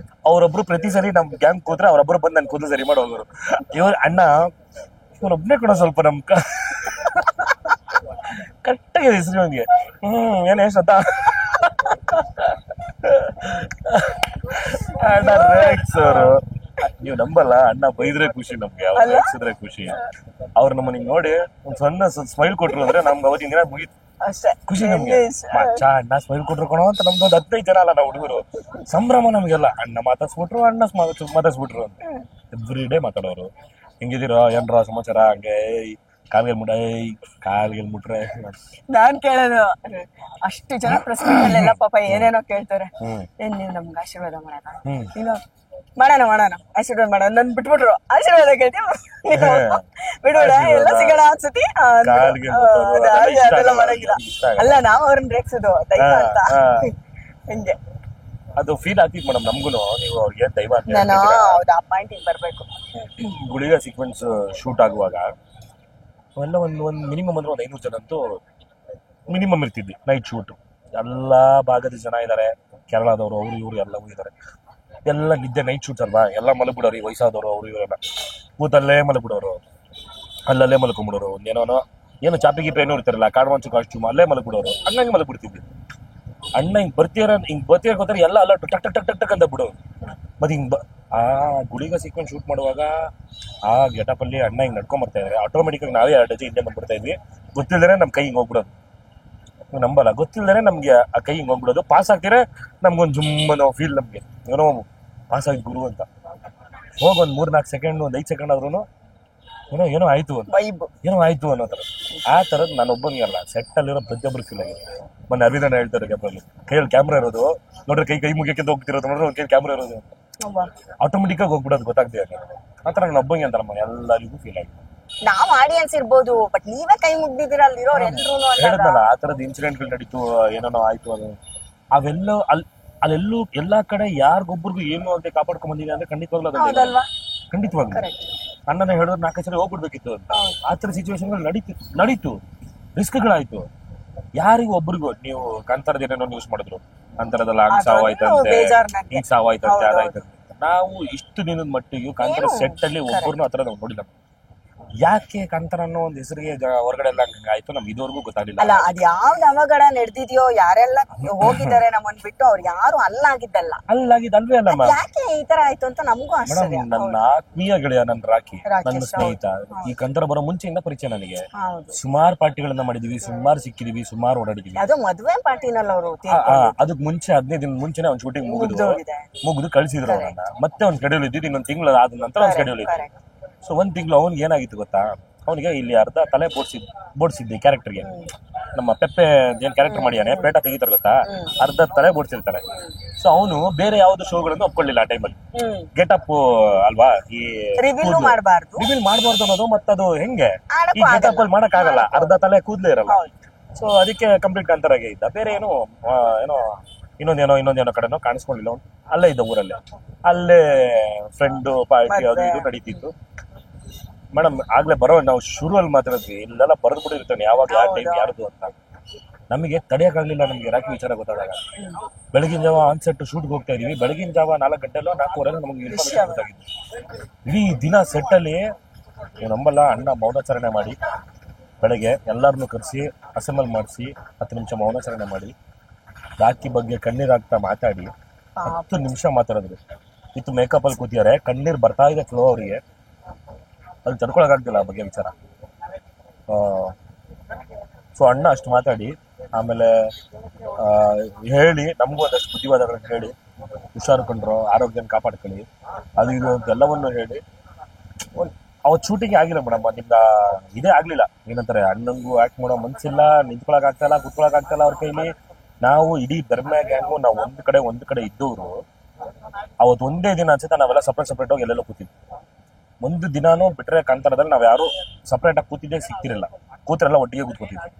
ಅವರೊಬ್ರು ಪ್ರತಿ ಸರಿ ನಮ್ ಗ್ಯಾಂಗ್ ಕೂತ್ರೆ ಅವರೊಬ್ರು ಬಂದು ನನ್ ಕೂದಲು ಸರಿ ಮಾಡೋರು. ಇವ್ರ ಅಣ್ಣ ಇವನೊಬ್ನೇ ಕೂಡ ಸ್ವಲ್ಪ ನಮ್ ಕರೆಕ್ಟಾಗಿ ಹೆಸರು ಅವನಿಗೆ, ಏನೇ ಶ್ರದ್ಧಾ ಅಣ್ಣ ರೇಕ್ಸ್ ಅವರು. ನೀವು ನಂಬಲ್ಲ, ಅಣ್ಣ ಬೈದ್ರೆ ಖುಷಿ ನಮ್ಗೆ, ಅವ್ರು ರೇಕ್ಸಿದ್ರೆ ಖುಷಿ. ಅವ್ರು ನಮ್ಮನ್ನ ನೋಡಿ ಒಂದ್ ಸಣ್ಣ ಸ್ಮೈಲ್ ಕೊಟ್ರು ಅಂದ್ರೆ ನಮ್ಗೆ ಅವತ್ತಿನ ದಿನ ಮುಗೀತು, ಖುಷಿ ನಮ್ಗೆ. ಅಣ್ಣ ಸ್ಮೈಲ್ ಕೊಟ್ರು ಕೊಡೋ ಅಂತ ನಮ್ದು 15 ಜನ ಅಲ್ಲ ನಾವು ಹುಡುಗರು, ಸಂಭ್ರಮ ನಮ್ಗೆಲ್ಲ. ಅಣ್ಣ ಮಾತಾಡ್ಸ್ಬಿಟ್ರು, ಅಣ್ಣ ಮಾತಾಡ್ಸ್ಬಿಟ್ರು ಅಂತ ಎವ್ರಿ ಡೇ ಮಾತಾಡೋರು. ಹಿಂಗಿದಿರೋ ಏನ್ರ ಸಮಾಚಾರ, ಹಂಗೆ ಕಾಲ್ಗೆಲ್ ಮುಟ್ರೆ. ನಾನ್ ಕೇಳೋದು ಅಷ್ಟು ಜನ ಪ್ರಶ್ನೆಗಳೆಲ್ಲ ಪಾಪ ಏನೇನೋ ಕೇಳ್ತಾರೆ. ಏನ್ ನೀವ್ ನಮ್ಗೆ ಆಶೀರ್ವಾದ ಮಾಡೋಣ, ಇಲ್ಲ ಮಾಡೋಣ ಆಶೀರ್ವಾದ ಮಾಡೋಣ, ನನ್ ಬಿಟ್ಬಿಟ್ರು ಆಶೀರ್ವಾದ ಕೇಳ್ತೀವಿ ಬಿಡ್ಬೇಡ, ಎಲ್ಲ ಸಿಗೋಣ ಅನ್ಸತಿ, ಅದೆಲ್ಲ ಮಾಡಂಗಿಲ್ಲ. ಅಲ್ಲ ನಾವು ಅವ್ರನ್ನ ರೇಗ್ಸೋದು ದೈವ ಅಂತ ಹಿಂಗೆ ಅದು ಫೀಲ್ ಆಗ್ತಿತ್ತು ಮೇಡಮ್ ನಮ್ಗುನು. ನೀವು ಅವ್ರಿಗೆ ದೈವ ಅಂತ ನಾನು ಹೌದು, ಆ ಪಾಯಿಂಟಿಗೆ ಬರ್ಬೇಕು. ಗುಳಿಗ ಸೀಕ್ವೆನ್ಸ್ ಶೂಟ್ ಆಗುವಾಗ ಎಲ್ಲ ಒಂದು ಮಿನಿಮಮ್ ಅಂದ್ರೆ ಒಂದು 500 ಜನ ಅಂತೂ ಮಿನಿಮಮ್ ಇರ್ತಿದ್ವಿ. ನೈಟ್ ಶೂಟ್ ಎಲ್ಲಾ ಭಾಗದ ಜನ ಇದಾರೆ, ಕೇರಳದವರು, ಅವ್ರು ಇವ್ರು ಎಲ್ಲವೂ ಇದಾರೆ. ಎಲ್ಲ ನಿದ್ದೆ ನೈಟ್ ಶೂಟ್ಸ್ ಅಲ್ವಾ, ಎಲ್ಲ ಮಲಗ್ಬಿಡೋರು, ವಯಸ್ಸಾದವರು ಅವ್ರು ಇವರೆಲ್ಲ ಕೂತಲ್ಲೇ ಮಲಗ್ಬಿಡೋರು, ಅಲ್ಲಲ್ಲೇ ಮಲ್ಕೊಂಡ್ಬಿಡೋರು. ಏನೋ ಚಾಪಿ ಗೀಪಿ ಏನೋ ಇರ್ತಾರಲ್ಲ, ಕಾಡ್ವಾಂಚು ಕಾಸ್ಟ್ಯೂಮ್ ಅಲ್ಲೇ ಮಲಗ್ಬಿಡೋರು, ಹಂಗಾಗಿ ಮಲಗ್ಬಿಡ್ತಿದ್ವಿ. ಅಣ್ಣ ಹಿಂಗ್ ಬರ್ತೀರ ಗೊತ್ತಾರೆ ಎಲ್ಲ ಅಲ್ಲ ಟಕ್ ಟಕ್ ಟಕ್ ಟಕ್ ಟಕ್ ಅಂತ ಬಿಡು. ಮತ್ತೆ ಹಿಂಗ್ ಆ ಗುಳಿಗ ಸೀಕ್ವೆನ್ಸ್ ಶೂಟ್ ಮಾಡುವಾಗ ಆ ಗೆಟಪ್ ಅಲ್ಲಿ ಅಣ್ಣ ಹಿಂಗ್ ನಡ್ಕೊಂಡ್ ಬರ್ತಾ ಇದ್ರೆ ಆಟೋಮೆಟಿಕ್ ಆಗಿ ನಾವೇ 2 ಹೆಜ್ಜೆ ಹಿಂದೆ ಬಂದ್ಬಿಡ್ತಾ ಇದ್ವಿ. ಗೊತ್ತಿಲ್ಲದೇ ನಮ್ ಕೈ ಹಿಂಗ್ ಹೋಗ್ಬಿಡೋದು. ನಂಬಲ್ಲ, ಗೊತ್ತಿಲ್ಲದೇ ನಮ್ಗೆ ಆ ಕೈ ಹಿಂಗ್ ಹೋಗ್ಬಿಡೋದು. ಪಾಸ್ ಆಗ್ತಿದ್ರೆ ನಮ್ಗೊಂದು ಜುಮ್ಮನೋ ಫೀಲ್, ನಮ್ಗೆ ಏನೋ ಪಾಸ್ ಆಗಿ ಗುರು ಅಂತ. ಹೋಗ್ ಒಂದ್ 3-4 ಸೆಕೆಂಡ್, ಒಂದ್ 5 ಸೆಕೆಂಡ್ ಆದ್ರೂ ಏನೋ ಆಯ್ತು ಅಂತ, ಏನೋ ಆಯ್ತು ಅನ್ನೋ ತರ. ಆ ತರದ್ ನಾನು ಒಬ್ಬನಿಗಲ್ಲ, ಸೆಟ್ ಅಲ್ಲಿರೋ ಪ್ರತಿಯೊಬ್ಬರು ಫೀಲ್ ಆಗಿದೆ. ಮೊನ್ನೆ ಅಭಿನಂದನ್ ಹೇಳ್ತಾರೆ ಕ್ಯಾಮ್ರಲ್ಲಿ, ಕೈಯಲ್ಲಿ ಕ್ಯಾಮ್ರಾ ಇರೋದು ನೋಡ್ರಿ, ಕೈ ಮುಗಿಯಕ್ಕೆ ಹೋಗ್ತಿರೋದು ನೋಡ್ರಿ, ಒಂದ್ ಕೈ ಕ್ಯಾಮ್ರಾ ಇರೋದು ಆಟೋಮೆಟಿಕ್ ಆಗಿ ಹೋಗ್ಬಿಡೋದು ಗೊತ್ತಾಗ್ತದೆ. ಆತರ ನಾನು ಒಬ್ಬಂಗೆ ಅಂತಲ್ಲ, ಎಲ್ಲರಿಗೂ ಫೀಲ್ ಆಗಿದೆ. ನಾವ್ ಆಡಿಯನ್ಸ್ ಇರ್ಬೋದು, ಬಟ್ ನೀವೇ ಕೈ ಮುಗ್ದಿದ್ದೀರಾ ಅಲ್ಲಿರೋರು ಎಲ್ರು. ಹೇಳಿದ್ನಲ್ಲ, ಆ ತರದ ಇನ್ಸಿಡೆಂಟ್ಗಳು ನಡೀತು, ಏನೇನೋ ಆಯ್ತು. ಅದು ಅವೆಲ್ಲೋ ಅಲ್ಲೆಲ್ಲೂ ಎಲ್ಲಾ ಕಡೆ ಯಾರಿಗೊಬ್ಬರಿಗೂ ಏನು ಅಂತ ಕಾಪಾಡ್ಕೊಂಡ್ ಬಂದಿದೆ ಅಂದ್ರೆ ಖಂಡಿತವಾಗ್ಲೂ ಖಂಡಿತವಾಗ್ಲೂ ಅಣ್ಣನ ಹೇಳಿದ್ರು 4 ಸರಿ ಹೋಗ್ಬಿಡ್ಬೇಕಿತ್ತು ಅಂತ. ಆ ತರ ಸಿಚುವೇಶನ್ಗಳು ನಡೀತು, ರಿಸ್ಕ್ಗಳಾಯ್ತು. ಯಾರಿಗೂ ಒಬ್ರಿಗೂ ನೀವು ಕಾಂತಾರದ ಏನೇನೋ ನ್ಯೂಸ್ ಮಾಡಿದ್ರು, ಕಾಂತಾರದಲ್ಲಿ ಹಂಗ್ ಸಾವಾಯ್ತಂತೆ, ಈಗ ಸಾವಾಯ್ತಂತೆ, ಅದಾಯ್ತಂತೆ. ನಾವು ಇಷ್ಟು ದಿನದ ಮಟ್ಟಿಗೆ ಕಾಂತಾರ ಸೆಟ್ ಅಲ್ಲಿ ಒಬ್ಬರನ್ನು ಆತರ ನಾವು ನೋಡಿಲ್ಲ. ಯಾಕೆ ಕಾಂತಾರ ಅನ್ನೋ ಒಂದ್ ಹೆಸರಿಗೆ ಹೊರಗಡೆ ಎಲ್ಲ ಆಯ್ತು ನಮ್ಗೆ ಇದುವರೆಗೂ ಗೊತ್ತಾಗಿಲ್ಲ. ಅಲ್ಲ, ಅದ್ ಯಾವ್ದು ಅವಘಡ ನಡೆದಿದ್ಯೋ, ಯಾರೆಲ್ಲ ಹೋಗಿದ್ದಾರೆ ನಮ್ಮನ್ ಬಿಟ್ಟು, ಅವ್ರು ಯಾರು ಅಲ್ಲಾಗಿದ್ದಲ್ಲ. ಅಲ್ವೇ ಅಲ್ಲ ಮ್ಯಾಮ್, ಯಾಕೆ ಈ ತರ ಆಯ್ತು ಅಂತ ನಮಗೂ ಆಶ್ಚರ್ಯ. ನನ್ನ ಆತ್ಮೀಯ ಗೆಳೆಯ ನನ್ನ ರಾಕಿ, ನನ್ನ ಸ್ನೇಹಿತ, ಈ ಕಾಂತಾರ ಬರೋ ಮುಂಚೆಯಿಂದ ಪರಿಚಯ ನನಗೆ. ಸುಮಾರು ಪಾರ್ಟಿಗಳನ್ನ ಮಾಡಿದೀವಿ, ಸುಮಾರು ಸಿಕ್ಕಿದೀವಿ, ಸುಮಾರು ಓಡಾಡಿದೀವಿ. ಅದು ಮದುವೆ ಪಾರ್ಟಿನಲ್ಲಿ ಅವರು ಅದಕ್ ಮುಂಚೆ 15 ದಿನ ಮುಂಚೆನೆ ಅವ್ನ್ ಶೂಟಿಂಗ್ ಮುಗಿದು ಕಳ್ಸಿದ್ರು ಅವನ್ನ. ಮತ್ತೆ ಒಂದ್ ಶೆಡ್ಯೂಲ್ ಇದ್ದಿದ್ದು, ಇನ್ನೊಂದ್ ತಿಂಗಳು ಆದ ನಂತರ ಒಂದ್ ಶೆಡ್ಯೂಲ್ ಇತ್ತು. ಸೊ 1 ತಿಂಗಳು ಅವ್ನಿಗೆ ಏನಾಗಿತ್ತು ಗೊತ್ತಾ, ಅವನಿಗೆ ಇಲ್ಲಿ ಅರ್ಧ ತಲೆ ಬೋಡ್ಸಿದ್ದೆ ಕ್ಯಾರೆಕ್ಟರ್ಗೆ. ನಮ್ಮ ಪೆಪ್ಪೆ ಏನ್ ಕ್ಯಾರೆಕ್ಟರ್ ಮಾಡಿಯಾನೆ, ಪೇಟ ತೆಗಿತಾರೆ ಗೊತ್ತಾ, ಅರ್ಧ ತಲೆ ಬೋಡ್ಸಿರ್ತಾರೆ. ಸೊ ಅವನು ಬೇರೆ ಯಾವ್ದು ಶೋಗಳನ್ನು ಒಪ್ಕೊಳ್ಳಿಲ್ಲ ಆ ಟೈಮಲ್ಲಿ. ಗೆಟಪ್ ಅಲ್ವಾ, ಈ ರಿವೀಲ್ ಮಾಡಬಾರ್ದು ಅನ್ನೋದು, ಮತ್ತದು ಹೆಂಗೆ ಈ ಗೆಟಪ್ ಅಲ್ಲಿ ಮಾಡಕ್ ಆಗಲ್ಲ, ಅರ್ಧ ತಲೆ ಕೂದ್ಲೇ ಇರಲ್ಲ. ಸೊ ಅದಕ್ಕೆ ಕಂಪ್ಲೀಟ್ ಕಾಂತಾರಾಗೆ ಇದ್ದ. ಬೇರೆ ಏನೋ ಇನ್ನೊಂದೇನೋ ಕಡೆನೋ ಕಾಣಿಸ್ಕೊಂಡಿಲ್ಲ. ಅಲ್ಲೇ ಇದ್ದ ಊರಲ್ಲೇ, ಅಲ್ಲೇ ಫ್ರೆಂಡ್ ಪಾರ್ಟಿ ಅದು ಇದು ನಡೀತಿತ್ತು. ಮೇಡಮ್ ಆಗ್ಲೇ ನಾವು ಶುರುವಲ್ಲಿ ಮಾತಾಡಿದ್ವಿ, ಇಲ್ಲೆಲ್ಲ ಬರೆದು ಬಿಟ್ಟಿರ್ತಾನೆ ಯಾವಾಗ ಯಾವ ಟೈಮ್ ಯಾರ್ದು ಅಂತ. ನಮಗೆ ತಡೆಯಕ್ಕಾಗ್ಲಿಲ್ಲ. ನಮ್ಗೆ ರಾಕಿ ವಿಚಾರ ಗೊತ್ತಾದಾಗ ಬೆಳಗಿನ ಜಾವ ಆನ್ಸೆಟ್ ಶೂಟ್ಗೆ ಹೋಗ್ತಾ ಇದೀವಿ. ಬೆಳಗಿನ ಜಾವ 4 ಗಂಟೆಲ್ಲೋ 4:15 ನಮಗೆ ಇನ್ಫಾರ್ಮೇಶನ್ ಗೊತ್ತಾಗಿತ್ತು. ಇಡೀ ದಿನ ಸೆಟ್ ಅಲ್ಲಿ ನಂಬಲ್ಲ, ಅಣ್ಣ ಮೌನಾಚರಣೆ ಮಾಡಿ ಬೆಳಗ್ಗೆ ಎಲ್ಲಾರನ್ನು ಕರೆಸಿ ಅಸೆಂಬಲ್ ಮಾಡಿಸಿ 10 ನಿಮಿಷ ಮೌನಾಚರಣೆ ಮಾಡಿ, ರಾಕಿ ಬಗ್ಗೆ ಕಣ್ಣೀರಾಗ್ತಾ ಮಾತಾಡಿ 10 ನಿಮಿಷ ಮಾತಾಡಿದ್ರು. ಇತ್ತು ಮೇಕಪ್ ಅಲ್ಲಿ ಕೂತಿದ್ದಾರೆ, ಕಣ್ಣೀರ್ ಬರ್ತಾ ಇದೆ ಫ್ಲೋ ಅವರಿಗೆ, ಅದು ತಡ್ಕೊಳಕ್ಕಾಗ್ತಿಲ್ಲ ಆ ಬಗ್ಗೆ ವಿಚಾರ. ಸೊ ಅಣ್ಣ ಅಷ್ಟು ಮಾತಾಡಿ ಆಮೇಲೆ ಹೇಳಿ, ನಮಗೂ ಅದಷ್ಟು ಬುದ್ಧಿವಾದಗಳನ್ನ ಹೇಳಿ, ಹುಷಾರು ಕೊಂಡ್ರು, ಆರೋಗ್ಯನ ಕಾಪಾಡ್ಕೊಳ್ಳಿ, ಅದು ಇದು ಅಂತ ಎಲ್ಲವನ್ನು ಹೇಳಿ. ಅವತ್ತು ಶೂಟಿಂಗ್ ಆಗಿಲ್ಲ ಮೇಡಮ್, ನಿಮ್ಗೆ ಇದೇ ಆಗ್ಲಿಲ್ಲ. ಏನಂತಾರೆ, ಅಣ್ಣಂಗೂ ಆಕ್ಟ್ ಮಾಡೋ ಮನ್ಸಿಲ್ಲ, ನಿಂತ್ಕೊಳಕ್ ಆಗ್ತಾಯಿಲ್ಲ, ಕುತ್ಕೊಳಕ್ ಆಗ್ತಾಯಿಲ್ಲ ಅವ್ರ ಕೈಲಿ. ನಾವು ಇಡೀ ಧರ್ಮ ಗ್ಯಾಂಗು ನಾವು ಒಂದು ಕಡೆ ಇದ್ದವರು. ಅವತ್ತು ಒಂದೇ ದಿನ ಅನ್ಸುತ್ತೆ ನಾವೆಲ್ಲ ಸಪ್ರೇಟ್ ಹೋಗಿ ಎಲ್ಲೆಲ್ಲೋ ಕೂತಿದ್ವಿ. ಒಂದು ದಿನಾನು ಬಿಟ್ರೆ ಕಾಂತಾರದಲ್ಲಿ ನಾವ್ ಯಾರು ಸಪ್ರೇಟ್ ಆಗಿ ಕೂತಿದ್ದೆ ಸಿಕ್ತಿರಲ್ಲ, ಕೂತರೆಲ್ಲ ಒಟ್ಟಿಗೆ ಕೂತ್ಕೊತಿದ್ವಿ.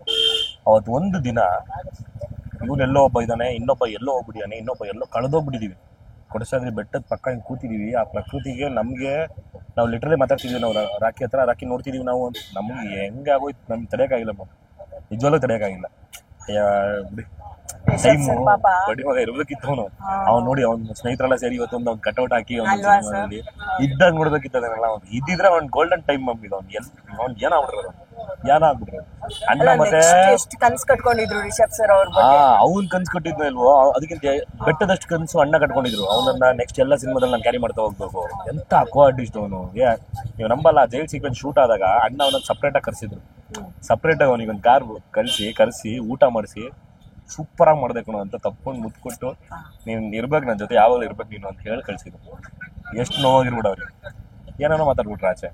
ಅವತ್ತು ಒಂದು ದಿನ ಇವನೆಲ್ಲೋ ಒಬ್ಬ ಇದ್ದಾನೆ, ಇನ್ನೊಬ್ಬ ಎಲ್ಲೋ ಹೋಗ್ಬಿಟ್ಟಿದ್ದಾನೆ, ಇನ್ನೊಬ್ಬ ಎಲ್ಲೋ ಕಳೆದೋಗ್ಬಿಟ್ಟಿದೀವಿ. ಕೊಡಸಾದ್ರಿ ಬೆಟ್ಟದ ಪಕ್ಕ ಹಿಂಗೆ ಕೂತಿದೀವಿ. ಆ ಪ್ರಕೃತಿಗೆ ನಮ್ಗೆ ನಾವು ಲಿಟ್ರಲಿ ಮಾತಾಡ್ತಿದ್ವಿ. ನಾವು ರಾಕಿ ಹತ್ರ ರಾಕಿ ನೋಡ್ತಿದೀವಿ. ನಾವು ನಮ್ಗೆ ಹೆಂಗಾಗೋಯ್ತು, ನಮ್ಗೆ ತಡೆಯಕ್ಕಾಗಿಲ್ಲ, ನಿಜವಲ್ಲೂ ತಡೆಯಕ್ಕಾಗಿಲ್ಲ. ಬಿಡಿ, ಟೈಮು ಬಡಿ ಮಗ ಇರ್ಬೇಕಿತ್ತು. ಅವ್ನು ನೋಡಿ, ಅವ್ನ ಸ್ನೇಹಿತರೆಲ್ಲ ಸೇರಿ ಇವತ್ತೊಂದು ಅವ್ನು ಕಟ್ಔಟ್ ಹಾಕಿ ಅವ್ನು ಇದ್ದಾಗ ನೋಡ್ಬೇಕಿತ್ತು ಅದನ್ನೆಲ್ಲ. ಅವ್ನು ಇದ್ದಿದ್ರೆ ಅವ್ನ್ ಗೋಲ್ಡನ್ ಟೈಮ್ ಮಮ್ಮಿಗೆ ಅವ್ನು ಏನಾಗ್ಬಿಟ್ರೆ ಅಣ್ಣ. ಮತ್ತೆ ಕನ್ಸ್ ಕಟ್ಕೊಂಡಿದ್ರು ರಿಷಬ್ ಸರ್ ಅವ್ರು. ಅವ್ನ್ ಕನ್ಸ್ ಕಟ್ಟಿದ್ನೋ ಇಲ್ವೋ, ಅದಕ್ಕಿಂತ ಬೆಟ್ಟದಷ್ಟು ಕನ್ಸು ಅಣ್ಣ ಕಟ್ಕೊಂಡಿದ್ರು. ಅವನನ್ನ ನೆಕ್ಸ್ಟ್ ಎಲ್ಲ ಸಿನಿಮಾದಲ್ಲಿ ನಾನು ಕ್ಯಾರಿ ಮಾಡ್ತಾ ಹೋಗ್ಬೇಕು. ಎಂತ ಕೋ ಆರ್ಟಿಸ್ಟ್ ಅವನು. ನೀವು ನಂಬಲ್ಲ, ಜೈಲ್ ಸೀಕ್ವೆನ್ಸ್ ಶೂಟ್ ಆದಾಗ ಅಣ್ಣ ಅವನನ್ನ ಸಪ್ರೇಟ್ ಆಗಿ ಕರ್ಸಿದ್ರು. ಸಪ್ರೇಟ್ ಆಗಿ ಅವನಿಗೊಂದು ಕಾರ್ ಕರೆಸಿ ಊಟ ಮಾಡಿಸಿ ಸೂಪರ್ ಆಗಿ ಮಾಡ್ಬೇಕು ಅಂತ ತಪ್ಕೊಂಡು ಮುತ್ಕೊಟ್ಟು, ನೀನ್ ಇರ್ಬೇಕು ನನ್ನ ಜೊತೆ, ಯಾವಾಗಲೂ ಇರ್ಬೇಕು ನೀನು ಅಂತ ಹೇಳಿ ಕಳ್ಸಿದ್ರು. ಎಷ್ಟು ನೋವಾಗಿರ್ಬಿಡ ಅವ್ರಿಗೆ, ಏನೇನೋ ಮಾತಾಡ್ಬಿಟ್ರೆ ಆಚೆ.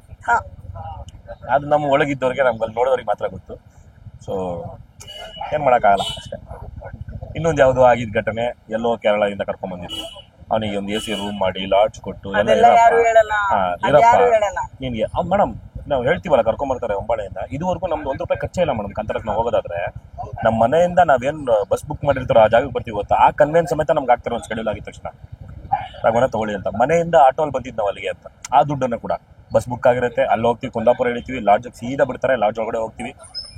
ಅದು ನಮ್ಮ ಒಳಗಿದ್ದವ್ರಿಗೆ, ನಮ್ಗಲ್ಲಿ ನೋಡೋರಿಗೆ ಮಾತ್ರ ಗೊತ್ತು. ಸೊ ಏನ್ ಮಾಡಕ್ಕಾಗಲ್ಲ ಅಷ್ಟೇ. ಇನ್ನೊಂದು ಯಾವುದೋ ಆಗಿದ್ದ ಘಟನೆ, ಎಲ್ಲೋ ಕೇರಳದಿಂದ ಕರ್ಕೊಂಡ್ ಬಂದಿದ್ರು. ಅವನಿಗೆ ಒಂದು AC ರೂಮ್ ಮಾಡಿ ಲಾಡ್ಜ್ ಕೊಟ್ಟು ಎಲ್ಲ ನಿನ್ಗೆ ಮೇಡಮ್ ನಾವು ಹೇಳ್ತೀವಲ್ಲ, ಕರ್ಕೊಂಬರ್ತಾರೆ ಒಂಬಾಳೆಯಿಂದ. ಇದುವರೆಗೂ ನಮ್ದು ₹1 ಖರ್ಚೇ ಇಲ್ಲ ಮೇಡಮ್. ಕಾಂತಾರಕ್ಕೆ ನಾವು ಹೋಗೋದಾದ್ರೆ ನಮ್ಮ ಮನೆಯಿಂದ ನಾವೇನ್ ಬಸ್ ಬುಕ್ ಮಾಡಿರ್ತಾರೋ ಆ ಜಾಗಕ್ಕೆ ಬರ್ತೀವಿ ಗೊತ್ತಾ, ಆ ಕನ್ವೆನ್ಸ್ ಸಮೇತ ನಮ್ಗೆ ಆಗ್ತಾರೆ. ಒಂದು ಶೆಡ್ಯೂಲ್ ಆಗಿದ ತಕ್ಷಣ ರಾಘವನ ತಗೊಳ್ಳಿ ಅಂತ, ಮನೆಯಿಂದ ಆಟೋಲ್ಲಿ ಬಂದಿದ್ದು ನಾವು ಅಲ್ಲಿಗೆ ಅಂತ. ಆ ದುಡ್ಡನ್ನು ಕೂಡ ಬಸ್ ಬುಕ್ ಆಗಿರುತ್ತೆ, ಅಲ್ಲಿ ಹೋಗ್ತೀವಿ, ಕುಂದಾಪುರ ಇಳಿತೀವಿ, ಲಾಡ್ಜ್ ಸೀದಾ ಬಿಡ್ತಾರೆ, ಲಾಡ್ಜ್ ಒಳಗಡೆ ಹೋಗ್ತೀವಿ.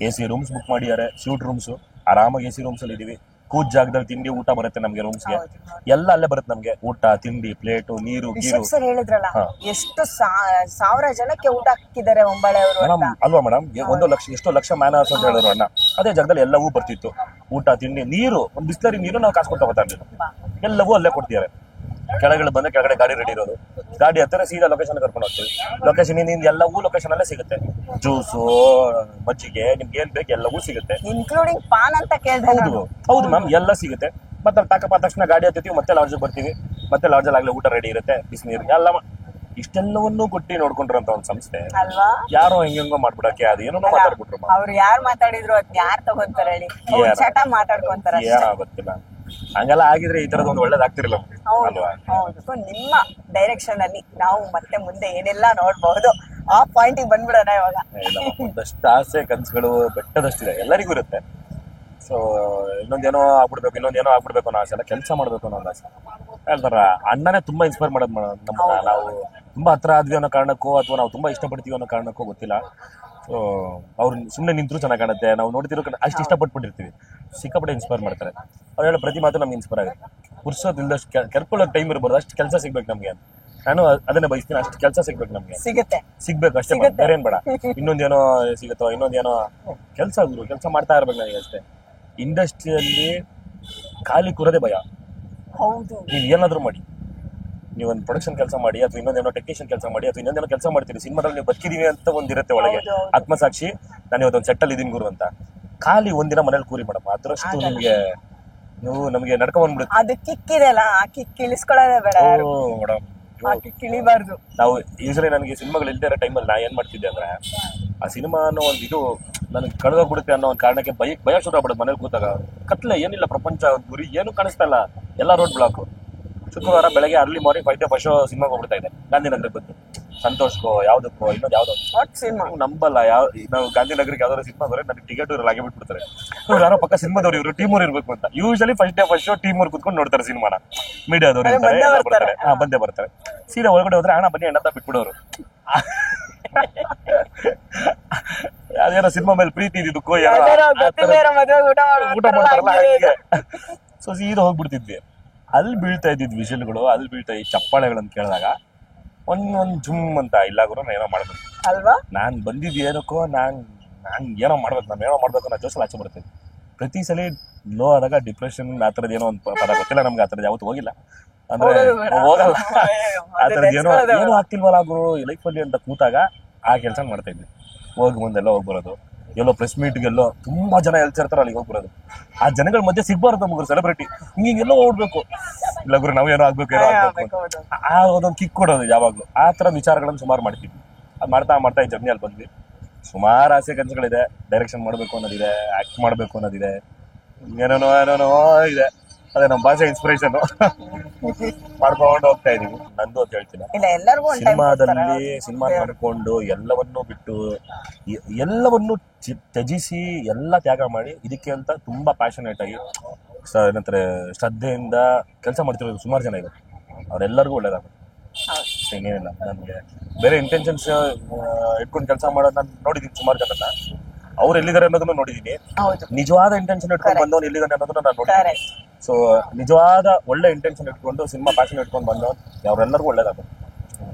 AC ರೂಮ್ಸ್ ಬುಕ್ ಮಾಡಿದ್ದಾರೆ, ಸ್ಯೂಟ್ ರೂಮ್ಸು, ಆರಾಮಾಗಿ AC ರೂಮ್ಸಲ್ಲಿ ಇದೀವಿ. ಕೂತ್ ಜಾಗದಲ್ಲಿ ತಿಂಡಿ ಊಟ ಬರುತ್ತೆ ನಮ್ಗೆ ರೂಮ್ಸ್ಗೆ, ಎಲ್ಲ ಅಲ್ಲೇ ಬರುತ್ತೆ ನಮ್ಗೆ. ಊಟ ತಿಂಡಿ ಪ್ಲೇಟು ನೀರು ಗೀರು. ರಿಷಬ್ ಸರ್ ಹೇಳಿದ್ರಲ್ಲ ಎಷ್ಟು ಸಾವಿರ ಜನಕ್ಕೆ ಊಟ ಹಾಕಿದ್ದಾರೆ ಹೊಂಬಾಳೆ ಅವರು ಮೇಡಮ್ ಅಲ್ವಾ ಮೇಡಮ್, 1 ಲಕ್ಷ ಎಷ್ಟೋ ಲಕ್ಷ ಮ್ಯಾನ್ ಅವರ್ಸ್ ಅಂತ ಹೇಳಿದ್ರು ಅಣ್ಣ. ಅದೇ ಜಾಗದಲ್ಲಿ ಎಲ್ಲವೂ ಬರ್ತಿತ್ತು, ಊಟ ತಿಂಡಿ ನೀರು, ಒಂದು ಬಿಸ್ಲರಿ ನೀರು ನಾವು ಕಾಸು ಕೊಟ್ಟು ತಗೋತಾ ಇರ್ಲಿಲ್ಲ, ಎಲ್ಲವೂ ಅಲ್ಲೇ ಕೊಡ್ತಿದ್ದಾರೆ. ಕೆಳಗಡೆ ಬಂದ್ರೆ ಕೆಳಗಡೆ ಗಾಡಿ ರೆಡಿ ಇರೋದು, ಗಾಡಿ ಹತ್ತಿರ ಸೀದಾ ಲೊಕೇಶನ್ ಕರ್ಕೊಂಡು ಹೋಗ್ತೀವಿ. ಲೊಕೇಶನ್ ಇಂದ ಎಲ್ಲವೂ ಲೊಕೇಶನ್ ಅಲ್ಲೇ ಸಿಗುತ್ತೆ. ಜ್ಯೂಸು ಮಜ್ಜಿಗೆ ನಿಮ್ಗೆ ಏನ್ ಬೇಕು ಎಲ್ಲವೂ ಸಿಗುತ್ತೆ, ಇನ್ಕ್ಲೂಡಿಂಗ್ ಪಾನ್ ಅಂತ ಕೇಳಿದೆ. ಹೌದು ಮ್ಯಾಮ್, ಎಲ್ಲ ಸಿಗುತ್ತೆ. ಮತ್ತೆ ಅಲ್ಲಿ ಪ್ಯಾಕಪ್ ಆದ ತಕ್ಷಣ ಗಾಡಿ ಹತ್ತೀವಿ, ಮತ್ತೆ ಲಾಡ್ಜ್ ಬರ್ತೀವಿ, ಮತ್ತೆ ಲಾಡ್ಜಲ್ಲಿ ಆಗ್ಲೇ ಊಟ ರೆಡಿ ಇರುತ್ತೆ, ಬಿಸಿನೀರು ಎಲ್ಲ. ಇಷ್ಟೆಲ್ಲವನ್ನೂ ಕೊಟ್ಟು ನೋಡ್ಕೊಂಡಿರೋಂತ ಒಂದು ಸಂಸ್ಥೆ ಅಲ್ವಾ? ಯಾರೋ ಹೆಂಗೋ ಮಾಡ್ಬಿಡಕ್ಕೆ ಅದು ಏನೋ ಮಾತಾಡ್ಬಿಟ್ರು. ಅವ್ರು ಯಾರು ಮಾತಾಡಿದ್ರು ಅದ್ ಯಾರು ತಗೊಂತಾರೆ ಹೇಳಿ, ಚಟ ಮಾತಾಡ್ಕೊಂತಾರ, ಏನೋ ಗೊತ್ತಿಲ್ಲ. ಹಂಗೆಲ್ಲ ಆಗಿದ್ರೆ ಈ ತರದ್ ಒಂದು ಒಳ್ಳೇದಾಗ್ತಿರಲ್ಲ ಅಲ್ವಾ? ಹೌದು. ನಿಮ್ಮ ಡೈರೆಕ್ಷನ್ ಅಲ್ಲಿ ನಾವು ಮತ್ತೆ ಮುಂದೆ ಏನೆಲ್ಲ ನೋಡ್ಬಹುದು ಆ ಪಾಯಿಂಟ್ ಬಂದ್ಬಿಡೋಣ ಇವಾಗ. ಒಂದಷ್ಟು ಆಸೆ ಕನಸುಗಳು ಬೆಟ್ಟದಷ್ಟಿದೆ, ಎಲ್ಲರಿಗೂ ಇರುತ್ತೆ. ಸೊ ಇನ್ನೊಂದೇನೋ ಆಗ್ಬಿಡ್ಬೇಕು ಅನ್ನೋ ಆಸೆ ಅಲ್ಲ, ಕೆಲಸ ಮಾಡ್ಬೇಕು ಅನ್ನೋ ಆಸೆ. ಹೇಳ್ತಾರ ಅಣ್ಣನೇ ತುಂಬಾ ಇನ್ಸ್ಪೈರ್ ಮಾಡೋದು ನಮ್ಮನ್ನ. ನಾವು ತುಂಬಾ ಹತ್ರ ಆದ್ವಿ ಅನ್ನೋ ಕಾರಣಕ್ಕೋ ಅಥವಾ ನಾವು ತುಂಬಾ ಇಷ್ಟಪಡ್ತೀವಿ ಅನ್ನೋ ಕಾರಣಕ್ಕೋ ಗೊತ್ತಿಲ್ಲ. ಸೊ ಅವ್ರು ಸುಮ್ಮನೆ ನಿಂತರೂ ಚೆನ್ನಾಗಿ ಕಾಣುತ್ತೆ, ನಾವು ನೋಡ್ತಿರೋ ಅಷ್ಟು ಇಷ್ಟಪಟ್ಬಿಟ್ಟಿರ್ತೀವಿ, ಸಿಕ್ಕಾಪಟ್ಟೆ ಇನ್ಸ್ಪೈರ್ ಮಾಡ್ತಾರೆ. ಅವ್ರು ಹೇಳೋ ಪ್ರತಿ ಮಾತು ನಮ್ಗೆ ಇನ್ಸ್ಪೈರ್ ಆಗುತ್ತೆ. ಪುರ್ಸೋದಿಲ್ಲದಷ್ಟು ಕೆರ್ಕೊಳ್ಳೋಕೆ ಟೈಮ್ ಇರ್ಬೋದು, ಅಷ್ಟು ಕೆಲಸ ಸಿಗ್ಬೇಕು ನಮ್ಗೆ. ನಾನು ಅದನ್ನೇ ಬಯಸ್ತೀನಿ, ಅಷ್ಟು ಕೆಲಸ ಸಿಗ್ಬೇಕು ನಮ್ಗೆ, ಸಿಗ್ಬೇಕು ಅಷ್ಟೇ, ಬೇರೆ ಏನ್ ಬೇಡ. ಇನ್ನೊಂದೇನೋ ಸಿಗುತ್ತೋ ಇನ್ನೊಂದೇನೋ ಕೆಲಸ ಮಾಡ್ತಾ ಇರ್ಬೇಕು ನನಗೆ ಅಷ್ಟೇ. ಇಂಡಸ್ಟ್ರಿಯಲ್ಲಿ ಖಾಲಿ ಕೂರೋದೇ ಭಯ. ಹೌದು, ನೀವು ಏನಾದ್ರೂ ಮಾಡಿ, ನೀವೊಂದು ಪ್ರೊಡಕ್ಷನ್ ಕೆಲಸ ಮಾಡಿ ಅಥವಾ ಇನ್ನೊಂದೇನೋ ಟೆಕ್ನಿಷಿಯನ್ ಕೆಲಸ ಮಾಡಿ ಅಥವಾ ಇನ್ನೊಂದೇನೋ ಕೆಲಸ ಮಾಡ್ತೀರಿ, ಸಿನಿಮಾದಲ್ಲಿ ನೀವು ಬದುಕಿದೀವಿ ಅಂತ ಒಂದಿರುತ್ತೆ ಒಳಗೆ ಆತ್ಮಸಾಕ್ಷಿ, ನಾನು ಇವತ್ತೊಂದು ಸೆಟ್ಟಲ್ಲಿ ಇದೀನಿ ಗುರು ಅಂತ. ಖಾಲಿ ಒಂದಿನ ಮನೇಲಿ ಕೂರಿ ಮೇಡಮ್, ಅದರಷ್ಟು ನಿಮ್ಗೆ ನಮ್ಗೆ ನಡ್ಕೊಂಡ್ ಬಂದ್ಬಿಡುತ್ತೆ. ಅದು ಕಿಕ್ಕಿದೆಲ್ಲ, ಆ ಕಿಕ್ ಇಳಿಸ್ಕೊಳ್ಳೋದೇ ಬೇಡ ಮೇಡಮ್, ಇಳಿಬಾರ್ದು. ನಾವು ಯೂಶಲಿ ನನಗೆ ಸಿನಿಮಾಗಳು ಇಲ್ದೇ ಇರೋ ಟೈಮಲ್ಲಿ ನಾ ಏನ್ ಮಾಡ್ತಿದ್ದೆ ಅಂದ್ರೆ, ಆ ಸಿನಿಮಾ ಅನ್ನೋ ಒಂದು ಇದು ನನಗೆ ಕಳೆದೋಗ್ಬಿಡುತ್ತೆ ಅನ್ನೋ ಒಂದು ಕಾರಣಕ್ಕೆ ಭಯ ಶುರು ಆಗ್ಬಿಡುತ್ತೆ. ಮನೇಲಿ ಕೂತಾಗ ಕತ್ಲೆ, ಏನಿಲ್ಲ ಪ್ರಪಂಚ, ಗುರಿ ಏನು ಕಾಣಿಸ್ತಾ ಇಲ್ಲ, ಎಲ್ಲ ರೋಡ್ ಬ್ಲಾಕ್. ಶುಕ್ರವಾರ ಬೆಳಗ್ಗೆ ಅರ್ಲಿ ಮಾರ್ನಿಂಗ್ 5 ಫಸ್ಟ್ ಶೋ ಸಿನಿಮಾಗೆ ಹೋಗ್ಬಿಡ್ತಾ ಇದೆ ಗಾಂಧಿನಗರಕ್ಕೆ ಬಂದು, ಸಂತೋಷ್ಕೋ ಯಾವ್ದಕ್ಕೋ ಇನ್ನೊಂದು ಯಾವ್ದೋ ನಂಬಲ್ಲ. ನಾವು ಗಾಂಧಿನಗರಕ್ಕೆ ಯಾವ್ದಾದ್ರು ಸಿನಿಮಾ ಬರೋ ನನಗೆ ಟಿಕೆಟ್ ಇವ್ರು ಆಗಿ ಬಿಟ್ಬಿಡ್ತಾರೆ. ಇವ್ರು ಯಾರೋ ಪಕ್ಕ ಸಿನಿಮಾದವ್ರು, ಇವರು ಟೀಮ್ ಅವ್ರು ಇರ್ಬೇಕು ಅಂತ. ಯೂಶಲಿ ಫಸ್ಟ್ ಶೋ ಟೀಮ್ ಅವ್ರು ಕುತ್ಕೊಂಡು ನೋಡ್ತಾರೆ ಸಿನಿಮಾನ, ಮೀಡಿಯಾದವ್ರು ಇರ್ತಾರೆ, ಬಂದೇ ಬರ್ತಾರೆ. ಸೀದಾ ಒಳಗಡೆ ಹೋದ್ರೆ ಹಣ ಬನ್ನಿ ಅಣ್ಣ ಬಿಟ್ಬಿಡೋರು. ಅದೇನೋ ಸಿನಿಮಾ ಮೇಲೆ ಪ್ರೀತಿ ಇದ್ದಿದ್ದಕ್ಕೋ ಊಟ ಮಾಡ್ತಾರಲ್ಲ ಹಾಗೆ. ಸೊ ಸೀದಾ ಹೋಗ್ಬಿಡ್ತಿದ್ವಿ, ಅಲ್ಲಿ ಬೀಳ್ತಾ ಇದ್ದಿದ್ ವಿಷಲ್ಗಳು, ಅಲ್ಲಿ ಬೀಳ್ತಾ ಈ ಚಪ್ಪಾಳೆಗಳನ್ನ ಕೇಳಿದಾಗ ಒಂದ್ ಜುಮ್ ಅಂತ ಇಲ್ಲ ಗುರು ಏನೋ ಮಾಡ್ಬೇಕು ಅಲ್ವಾ. ನಾನ್ ಬಂದಿದ್ ಏನಕ್ಕೋ ನಾನ್ ಏನೋ ಮಾಡ್ಬೇಕು, ನಾನು ಏನೋ ಮಾಡ್ಬೇಕು ಅನ್ನೋ ಜೋಶಲ್ಲಿ ಆಚೆ ಬರ್ತೇನೆ. ಪ್ರತಿ ಸಲ ಲೋ ಆದಾಗ ಡಿಪ್ರೆಷನ್ ಆ ಥರದ್ದು ಏನೋ ಒಂದು ಪದ ಗೊತ್ತಿಲ್ಲ ನಮ್ಗೆ, ಆ ಥರದ್ದು ಯಾವತ್ತು ಹೋಗಿಲ್ಲ ಅಂದ್ರೆ ಹೋಗಲ್ಲ. ಆ ಥರದ್ದು ಏನೋ ಆಗ್ತಿಲ್ವಲ್ಲ ಗುರು ಈ ಲೈಫಲ್ಲಿ ಅಂತ ಕೂತಾಗ ಆ ಕೆಲಸ ಮಾಡ್ತಾ ಇದ್ವಿ. ಹೋಗಿ ಮುಂದೆಲ್ಲ ಹೋಗ್ಬರೋದು, ಎಲ್ಲೋ ಪ್ರೆಸ್ ಮೀಟ್ಗೆಲ್ಲೋ ತುಂಬಾ ಜನ ಹೇಳ್ತಿರ್ತಾರೆ, ಅಲ್ಲಿಗೆ ಹೋಗ್ಬರೋದು. ಆ ಜನಗಳ ಮಧ್ಯೆ ಸಿಗ್ಬಾರ್ದು ನಮ್ಗೆ ಸೆಲೆಬ್ರಿಟಿ, ಹಿಂಗೆಲ್ಲೋ ಓಡ್ಬೇಕು, ಇಲ್ಲ ಗುರು ನಾವು ಏನೋ ಆಗ್ಬೇಕು ಆ ಅದೊಂದು ಕಿಕ್ ಕೊಡೋದು ಯಾವಾಗ್ಲೂ. ಆ ತರ ವಿಚಾರಗಳನ್ನು ಸುಮಾರು ಮಾಡ್ತೀವಿ. ಅದು ಮಾಡ್ತಾ ಈ ಜರ್ನಿಯಲ್ಲಿ ಬಂದ್ವಿ. ಸುಮಾರು ಆಸೆ ಕನಸುಗಳಿದೆ, ಡೈರೆಕ್ಷನ್ ಮಾಡ್ಬೇಕು ಅನ್ನೋದಿದೆ, ಆಕ್ಟ್ ಮಾಡ್ಬೇಕು ಅನ್ನೋದಿದೆ, ಏನೇನೋ ಇದೆ. ಅದೇ ನಮ್ಮ ಭಾಷೆ ಇನ್ಸ್ಪಿರೇಷನ್ ಮಾಡ್ಕೊಂಡು ಹೋಗ್ತಾ ಇದೀವಿ. ನಂದು ಅಂತ ಹೇಳ್ತೀನಿ, ಸಿನಿಮಾ ಮಾಡ್ಕೊಂಡು ಎಲ್ಲವನ್ನೂ ಬಿಟ್ಟು ಎಲ್ಲವನ್ನೂ ತ್ಯಜಿಸಿ ಎಲ್ಲ ತ್ಯಾಗ ಮಾಡಿ ಇದಕ್ಕೆ ಅಂತ ತುಂಬಾ ಪ್ಯಾಷನೇಟ್ ಆಗಿ ಏನಂತಾರೆ ಶ್ರದ್ಧೆಯಿಂದ ಕೆಲಸ ಮಾಡ್ತಿರೋದು ಸುಮಾರು ಜನ ಇದೆ. ಅವರೆಲ್ಲರಿಗೂ ಒಳ್ಳೇದಾಗುತ್ತೆ. ಇನ್ನೇನಿಲ್ಲ, ನನಗೆ ಬೇರೆ ಇಂಟೆನ್ಷನ್ಸ್ ಇಟ್ಕೊಂಡು ಕೆಲಸ ಮಾಡೋದು ನಾನು ನೋಡಿದೀನಿ ಸುಮಾರು ಜನನ. ಅವ್ರು ಎಲ್ಲಿದ್ದಾರೆ ಅನ್ನೋದನ್ನ ನೋಡಿದೀನಿ, ನಿಜವಾದ ಇಂಟೆನ್ಷನ್ ಇಟ್ಕೊಂಡು ಬಂದವನು ಎಲ್ಲಿದ್ದಾನೆ ಅನ್ನೋದನ್ನ ನಾನು ನೋಡಿದ್ದೀನಿ. ಸೊ ನಿಜವಾದ ಒಳ್ಳೆ ಇಂಟೆನ್ಷನ್ ಇಟ್ಕೊಂಡು ಸಿನಿಮಾ ಪ್ಯಾಷನ್ ಇಟ್ಕೊಂಡು ಬಂದವನು ಅವ್ರೆಲ್ಲರಿಗೂ ಒಳ್ಳೇದಾಗುತ್ತೆ.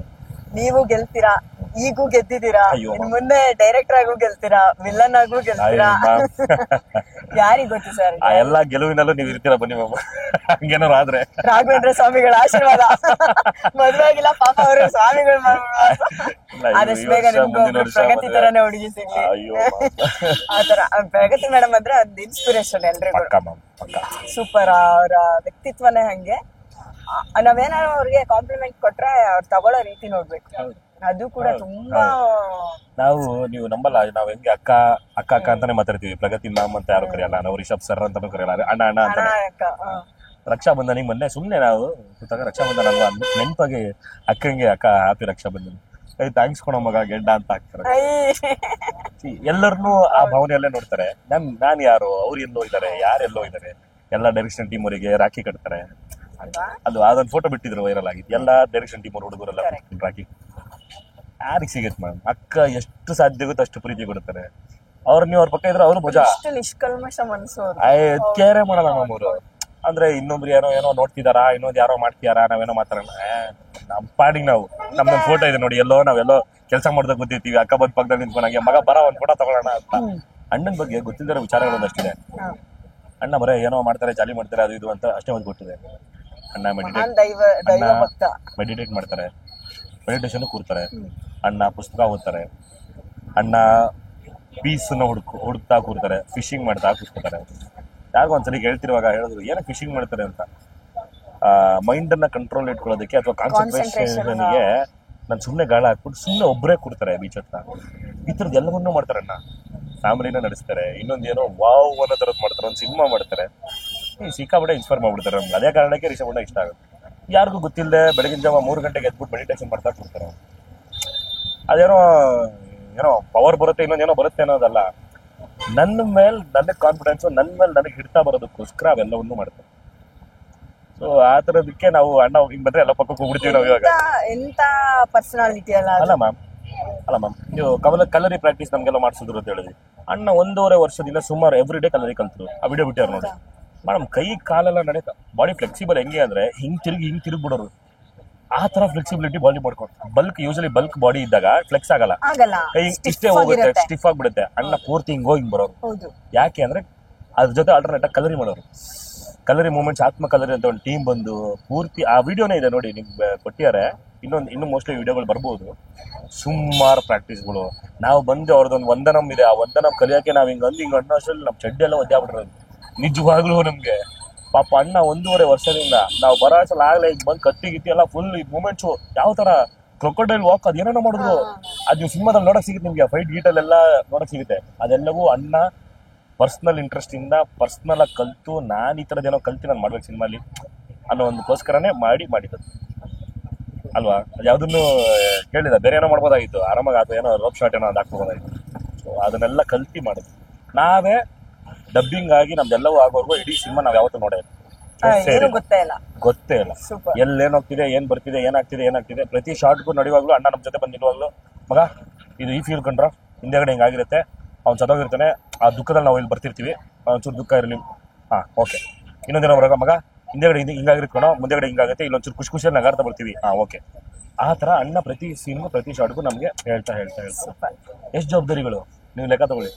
ನೀವು ಗೆಲ್ತೀರಾ, ಈಗೂ ಗೆದ್ದಿದ್ದೀರಾ, ಮುಂದೆ ಡೈರೆಕ್ಟರ್ ಆಗೂ ಗೆಲ್ತೀರಾ, ವಿಲ್ಲನ್ ಆಗೂ ಗೆಲ್ತೀರಾ, ಯಾರಿಗ್ ಗೊತ್ತು ಸರ್. ಆ ಎಲ್ಲಾ ಗೆಲುವಿನಲ್ಲೂ ನೀವು ಇರ್ತೀರಾ, ಬನ್ನಿ ಮಾಮ. ಹಂಗೇನಾರು ಆದ್ರೆ ರಾಘವೇಂದ್ರ ಸ್ವಾಮಿಗಳ ಆಶೀರ್ವಾದ. ಮದುವೆ ಆಗಿಲ್ಲ ಪಾಪ ಅವರು ಸ್ವಾಮಿಗಳು ಆದಷ್ಟು ಬೇಗ ನಿಮ್ಗೆ ಪ್ರಗತಿ ತರನೇ ಹುಡುಗಿ ಸಿಗ್ಲಿ. ಆತರ ಪ್ರಗತಿ ಮೇಡಮ್ ಅಂದ್ರೆ ಒಂದು ಇನ್ಸ್ಪಿರೇಷನ್ ಎಲ್ರಿಗೂ. ಸೂಪರ್, ಅವರ ವ್ಯಕ್ತಿತ್ವನೇ ಹಂಗೆ. ನಾವೇನಾದ್ರು ಅವ್ರಿಗೆ ಕಾಂಪ್ಲಿಮೆಂಟ್ ಕೊಟ್ರೆ ಅವ್ರು ತಗೊಳ್ಳೋ ರೀತಿ ನೋಡ್ಬೇಕು, ಅದು ಕೂಡ ತುಂಬಾ. ನೀವು ನಂಬಲ್ಲ, ನಾವ್ ಹೆಂಗೆ ಅಕ್ಕ ಅಂತಾನೆ ಮಾತಾಡ್ತೀವಿ. ಪ್ರಗತಿ ಮ್ಯಾಮ್ ಅಂತ ಯಾರು ಕರೆಯಲ್ಲ, ನಾವು ರಿಷಬ್ ಸರ್ ಅಂತಾನು ಕರೆಯಲ್ಲ, ಅಣ್ಣ ಅಂತ. ರಕ್ಷಾ ಬಂಧನಿಗೆ ಮೊನ್ನೆ ಸುಮ್ನೆ ನಾವು ಕೂತಾಗ ರಕ್ಷಾ ಬಂಧನ ಅಲ್ವಾ ನೆನಪಾಗಿ ಅಕ್ಕಂಗೆ ಅಕ್ಕ ಹ್ಯಾಪಿ ರಕ್ಷಾ ಬಂಧನ, ಥ್ಯಾಂಕ್ಸ್ ಕೊಡೋ ಮಗ ಗೆಡ್ಡ ಅಂತ ಹಾಕ್ತಾರೆ. ಎಲ್ಲರನ್ನೂ ಆ ಭಾವನೆಯಲ್ಲೇ ನೋಡ್ತಾರೆ. ನಾನ್ ಯಾರು, ಅವ್ರು ಎಲ್ಲೋ ಇದ್ದಾರೆ, ಯಾರೆಲ್ಲೋ ಇದ್ದಾರೆ. ಎಲ್ಲ ಡೈರೆಕ್ಷನ್ ಟೀಮ್ ಅವರಿಗೆ ರಾಖಿ ಕಟ್ತಾರೆ. ಅದು ಅದೊಂದು ಫೋಟೋ ಬಿಟ್ಟಿದ್ರು, ವೈರಲ್ ಆಗಿತ್ತು. ಎಲ್ಲ ಡೈರೆಕ್ಷನ್ ಟೀಮ್ ಅವ್ರ ಹುಡುಗರೆಲ್ಲ ರಾಖಿ ಯಾರಿಗೆ ಸಿಗುತ್ತೆ ಮ್ಯಾಮ್. ಅಕ್ಕ ಎಷ್ಟು ಸಾಧ್ಯವಾಗುತ್ತೆ ಅಷ್ಟು ಪ್ರೀತಿ ಕೊಡ್ತಾರೆ. ನೀವು ಅವ್ರ ಪಕ್ಕ ಇದ್ರೆ ಅವ್ರು ಮಜಾ. ಇಷ್ಟು ನಿಷ್ಕಲ್ಮಶ ಮನಸ್ಸು ಅವ್ರು. ಕೇರೆ ಮಾಡಲ್ಲ ನಮ್ಮೂರು. ಅಂದ್ರೆ ಇನ್ನೊಬ್ರು ಏನೋ ನೋಡ್ತಿದಾರಾ, ಇನ್ನೊಂದು ಯಾರೋ ಮಾಡ್ತಿದಾರಾ, ನಾವೇನೋ ಮಾತಾಡೋಣ ನಮ್ ಪಾಡಿಗೆ ನಾವು. ನಮ್ದೊಂದು ಫೋಟೋ ಇದೆ ನೋಡಿ, ನಾವೆಲ್ಲೋ ಕೆಲಸ ಮಾಡ್ದಾಗ ಗೊತ್ತಿರ್ತೀವಿ, ಅಕ್ಕ ಬಂದ್ ಪಕ್ಕದಲ್ಲಿ ನಿಂತ್ಕೊಂಡಾಗೆ ಮಗ ಬರ ಒಂದ್ ಫೋಟೋ ತಗೊಳ್ಳೋಣ ಅಂತ. ಅಣ್ಣನ ಬಗ್ಗೆ ಗೊತ್ತಿಲ್ದಿರೋ ವಿಚಾರಗಳೊಂದಷ್ಟಿದೆ. ಅಣ್ಣ ಬರೇ ಏನೋ ಮಾಡ್ತಾರೆ, ಜಾಲಿ ಮಾಡ್ತಾರೆ, ಅದು ಇದು ಅಂತ ಅಷ್ಟೇ ಒಂದು ಗೊತ್ತಿದೆ. ಅಣ್ಣ ಮೆಡಿಟೇಟ್ ಮಾಡ್ತಾರೆ, ಮೆಡಿಟೇಷನ್ ಕೂರ್ತಾರೆ. ಅಣ್ಣ ಪುಸ್ತಕ ಓದ್ತಾರೆ. ಅಣ್ಣ ಪೀಸ್ ಹುಡುಕ್ತಾ ಕೂರ್ತಾರೆ, ಫಿಶಿಂಗ್ ಮಾಡ್ತಾ ಕೂರ್ತಾರೆ. ಯಾರಿಗೂ ಒಂದ್ಸಲಿ ಹೇಳ್ತಿರುವಾಗ ಹೇಳಿದ್ರು, ಏನೋ ಫಿಶಿಂಗ್ ಮಾಡ್ತಾರೆ ಅಂತ. ಮೈಂಡ್ ಅನ್ನ ಕಂಟ್ರೋಲ್ ಇಟ್ಕೊಳ್ಳೋದಕ್ಕೆ ಅಥವಾ ಕಾನ್ಸಂಟ್ರೇಷನ್ಗೆ ನಾನು ಸುಮ್ಮನೆ ಗಾಳ ಹಾಕ್ಬಿಟ್ಟು ಸುಮ್ಮನೆ ಒಬ್ಬರೇ ಕೂರ್ತಾರೆ ಬೀಚ್ ಹತ್ರ. ಈ ಥರದ್ದು ಎಲ್ಲವನ್ನೂ ಮಾಡ್ತಾರೆ ಅಣ್ಣ. ಫ್ಯಾಮಿಲಿನ ನಡೆಸ್ತಾರೆ, ಇನ್ನೊಂದೇನೋ ವಾವ್ ಅನ್ನೋ ಥರದ್ದು ಮಾಡ್ತಾರೆ, ಒಂದು ಸಿನಿಮಾ ಮಾಡ್ತಾರೆ. ಸಿಕ್ಕಾಪಟ್ಟೆ ಇನ್ಸ್ಪೈರ್ ಮಾಡ್ಬಿಡ್ತಾರೆ ನಮ್ಗೆ. ಅದೇ ಕಾರಣಕ್ಕೆ ರಿಷಬ್ ಅಣ್ಣ ಇಷ್ಟ ಆಗುತ್ತೆ. ಯಾರಿಗೂ ಗೊತ್ತಿಲ್ಲದೆ ಬೆಳಗಿನ ಜಾವ 3 ಗಂಟೆಗೆ ಎದ್ಬಿಟ್ಟು ಮೆಡಿಟೇಷನ್ ಮಾಡ್ತಾ ಕೂರ್ತಾರೆ. ಅದೇನೋ ಪವರ್ ಬರುತ್ತೆ, ಇನ್ನೊಂದೇನೋ ಬರುತ್ತೆ ಅನ್ನೋದಲ್ಲ. ನನ್ನ ಮೇಲೆ ನನಗೆ ಕಾನ್ಫಿಡೆನ್ಸು, ನನ್ನ ಮೇಲೆ ನನಗೆ ಹಿಡ್ತಾ ಬರೋದಕ್ಕೋಸ್ಕರ ಅವೆಲ್ಲವನ್ನೂ ಮಾಡ್ತಾರೆ. ಸೊ ಆ ಥರದಕ್ಕೆ ನಾವು ಅಣ್ಣ ಹಿಂಗೆ ಬಂದರೆ ಎಲ್ಲ ಪಕ್ಕಕ್ಕೆ ಹೋಗ್ಬಿಡ್ತೀವಿ ನಾವು ಇವಾಗ. ಎಂತ ಪರ್ಸನಾಲಿಟಿ ಅಲ್ಲ ಮ್ಯಾಮ್. ನೀವು ಕಲರಿ ಪ್ರಾಕ್ಟೀಸ್ ನಮ್ಗೆಲ್ಲ ಮಾಡಿಸಿದ್ರು ಅಂತ ಹೇಳಿದ್ವಿ. ಅಣ್ಣ 1.5 ವರ್ಷದಿಂದ ಸುಮಾರು ಎವ್ರಿ ಡೇ ಕಲರಿ ಕಲ್ತರು. ಆ ವಿಡಿಯೋ ಬಿಟ್ಟಾರ ನೋಡಿ ಮೇಡಮ್. ಕೈ ಕಾಲೆಲ್ಲ ನಡೆಯುತ್ತೆ, ಬಾಡಿ ಫ್ಲೆಕ್ಸಿಬಲ್ ಹೆಂಗೆ ಅಂದ್ರೆ ಹಿಂಗ್ ತಿರುಗ್ಬಿಡೋರು. ಆ ತರ ಫ್ಲೆಕ್ಸಿಬಿಲಿಟಿ ಬಾಡಿ ಮಾಡ್ಕೊಂಡು. ಯೂಶಲಿ ಬಲ್ಕ್ ಬಾಡಿ ಇದ್ದಾಗ ಫ್ಲೆಕ್ಸ್ ಆಗಲ್ಲ, ಕೈ ಇಷ್ಟೇ ಹೋಗುತ್ತೆ, ಸ್ಟಿಫ್ ಆಗ್ಬಿಡುತ್ತೆ. ಅಣ್ಣ ಪೂರ್ತಿ ಹಿಂಗ್ ಬರೋರು. ಯಾಕೆ ಅಂದ್ರೆ ಅದ್ರ ಜೊತೆ ಆಲ್ಟರ್ನೇಟ್ ಕಲರಿ ಮಾಡೋರು. ಕಲರಿ ಮೂಮೆಂಟ್ಸ್, ಆತ್ಮ ಕಲರಿ ಅಂತ ಒಂದು ಟೀಮ್ ಬಂದು ಪೂರ್ತಿ ಆ ವಿಡಿಯೋನೇ ಇದೆ ನೋಡಿ, ನಿಮ್ಗೆ ಕೊಟ್ಟಿದ್ದಾರೆ. ಇನ್ನು ಮೋಸ್ಟ್ಲಿ ವಿಡಿಯೋಗಳು ಬರ್ಬೋದು. ಸುಮಾರು ಪ್ರಾಕ್ಟೀಸ್ಗಳು. ನಾವು ಬಂದು ಅವ್ರದ್ದೊಂದು ವಂದನಂ ಇದೆ, ಆ ವಂದನಂ ಕಲಿಯೋಕೆ ನಾವು ಹಿಂಗೆ ಅನ್ನೋ ಅಷ್ಟರಲ್ಲಿ ನಮ್ಮ ಚಡ್ಡಿ ಎಲ್ಲ ಒದ್ದೆ ಆಗ್ಬಿಟ್ಟಿರೋದು ನಿಜವಾಗ್ಲೂ ನಮ್ಗೆ. ಪಾಪ ಅಣ್ಣ 1.5 ವರ್ಷದಿಂದ ನಾವು ಬರೋ ಸಲ ಆಗ್ಲೇ ಈಗ ಬಂದು ಕತ್ತಿ ಎಲ್ಲ ಫುಲ್ ಮೂಮೆಂಟ್ಸು ಯಾವ ತರ ಕ್ರೊಕೊಡೈಲ್ ವಾಕ್ ಅದೇನೋ ಮಾಡಿದ್ರು. ಅದು ನೀವು ಸಿನಿಮಾದಲ್ಲಿ ನೋಡಕ್ ಸಿಗುತ್ತೆ ನಿಮ್ಗೆ, ಫೈಟ್ ಗೀಟಲ್ಲೆಲ್ಲ ನೋಡಕ್ ಸಿಗುತ್ತೆ. ಅದೆಲ್ಲವೂ ಅಣ್ಣ ಪರ್ಸ್ನಲ್ ಇಂಟ್ರೆಸ್ಟ್ ಇಂದ ಪರ್ಸ್ನಲ್ ಆಗಿ ಕಲ್ತು, ನಾನು ಈ ಥರದ್ದು ಏನೋ ಕಲ್ತು ನಾನು ಮಾಡ್ಬೇಕು ಸಿನಿಮಾಲಿ ಅನ್ನೋ ಒಂದಕ್ಕೋಸ್ಕರನೇ ಮಾಡಿದ್ದು ಅಲ್ವಾ. ಯಾವ್ದನ್ನು ಕೇಳಿದ ಬೇರೆ ಏನೋ ಮಾಡ್ಬೋದಾಗಿತ್ತು ಆರಾಮಾಗಿ, ಅಥವಾ ಏನೋ ರೋಪ್ ಶಾಟ್ ಏನೋ ಅದು ಹಾಕ್ಬೋದಾಗಿತ್ತು. ಸೊ ಅದನ್ನೆಲ್ಲ ಕಲ್ತಿ ಮಾಡೋದು ನಾವೇ. ಡಬ್ಬಿಂಗ್ ಆಗಿ ನಮ್ದೆಲ್ಲವೂ ಆಗೋರ್ಗು ಇಡೀ ಸಿನಿಮಾ ನಾವ್ ಯಾವತ್ತೂ ನೋಡೇ ಗೊತ್ತೇ ಇಲ್ಲ. ಎಲ್ಲೇನ್ ಹೋಗ್ತಿದೆ, ಏನ್ ಬರ್ತಿದೆ, ಏನಾಗ್ತಿದೆ ಪ್ರತಿ ಶಾರ್ಟ್ಗೂ ನಡೆಯುವಾಗ್ಲೂ ಅಣ್ಣ ನಮ್ ಜೊತೆ ಬಂದಿರುವಾಗ್ಲೂ, ಮಗ ಇದು ಈ ಫೀಲ್ ಕಂಡ್ರ ಹಿಂದೆಗಡೆ ಹಿಂಗಾಗಿರುತ್ತೆ, ಅವ್ನು ಸತ್ತೋಗಿರ್ತಾನೆ, ಆ ದುಃಖದಲ್ಲಿ ನಾವು ಇಲ್ಲಿ ಬರ್ತಿರ್ತೀವಿ, ಒಂಚೂರು ದುಃಖ ಇರಲಿ, ಹಾ ಓಕೆ. ಇನ್ನೊಂದಿನ ಬರಾಗ ಮಗ ಹಿಂದೆಗಡೆ ಹಿಂಗಾಗಿರ್ಕೋಣ, ಮುಂದೆಗಡೆ ಹಿಂಗಾಗುತ್ತೆ, ಇಲ್ಲೊಂಚೂರು ಖುಷಿಯಲ್ಲಿ ನಗಾಡ್ತಾ ಬರ್ತೀವಿ, ಹಾ ಓಕೆ. ಆ ತರ ಅಣ್ಣ ಪ್ರತಿ ಸೀನ್ಗೂ ಪ್ರತಿ ಶಾರ್ಟ್ಗೂ ನಮ್ಗೆ ಹೇಳ್ತಾ ಎಷ್ಟು ಜವಾಬ್ದಾರಿಗಳು ನೀವು ಲೆಕ್ಕ ತಗೊಳ್ಳಿ.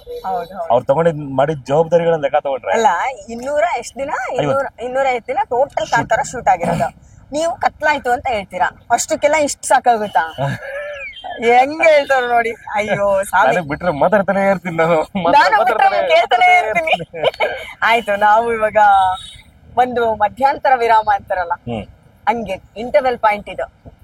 ಅವ್ರು ಮಾಡಿದ ಜವಾಬ್ದಾರಿಗಳನ್ನ ಲೆಕ್ಕ ತಗೊಂಡ್ರೆ ಅಲ್ಲ 200 ದಿನ 205 ದಿನ ಟೋಟಲ್ ಕಾಂತಾರ ಶೂಟ್ ಆಗಿರೋದು. ನೀವು ಕತ್ಲಾಯ್ತು ಅಂತ ಹೇಳ್ತೀರಾ, ಅಷ್ಟಕ್ಕೆಲ್ಲ ಇಷ್ಟು ಸಾಕಾಗುತ್ತಾ? ಹೆಂಗ್ ಹೇಳ್ತಾರ ನೋಡಿ. ಅಯ್ಯೋ ಬಿಟ್ರೆ ಮಾತಾಡ್ತಾನೆ ಇರ್ತೀನಿ ನಾನು ಕೇಳ್ತಾನೆ ಇರ್ತೀನಿ. ಆಯ್ತು, ನಾವು ಇವಾಗ ಒಂದು ಮಧ್ಯಂತರ ವಿರಾಮ ಅಂತಾರಲ್ಲ, ಹಂಗೆ ಇಂಟರ್ವೆಲ್ ಪಾಯಿಂಟ್ ಇದು.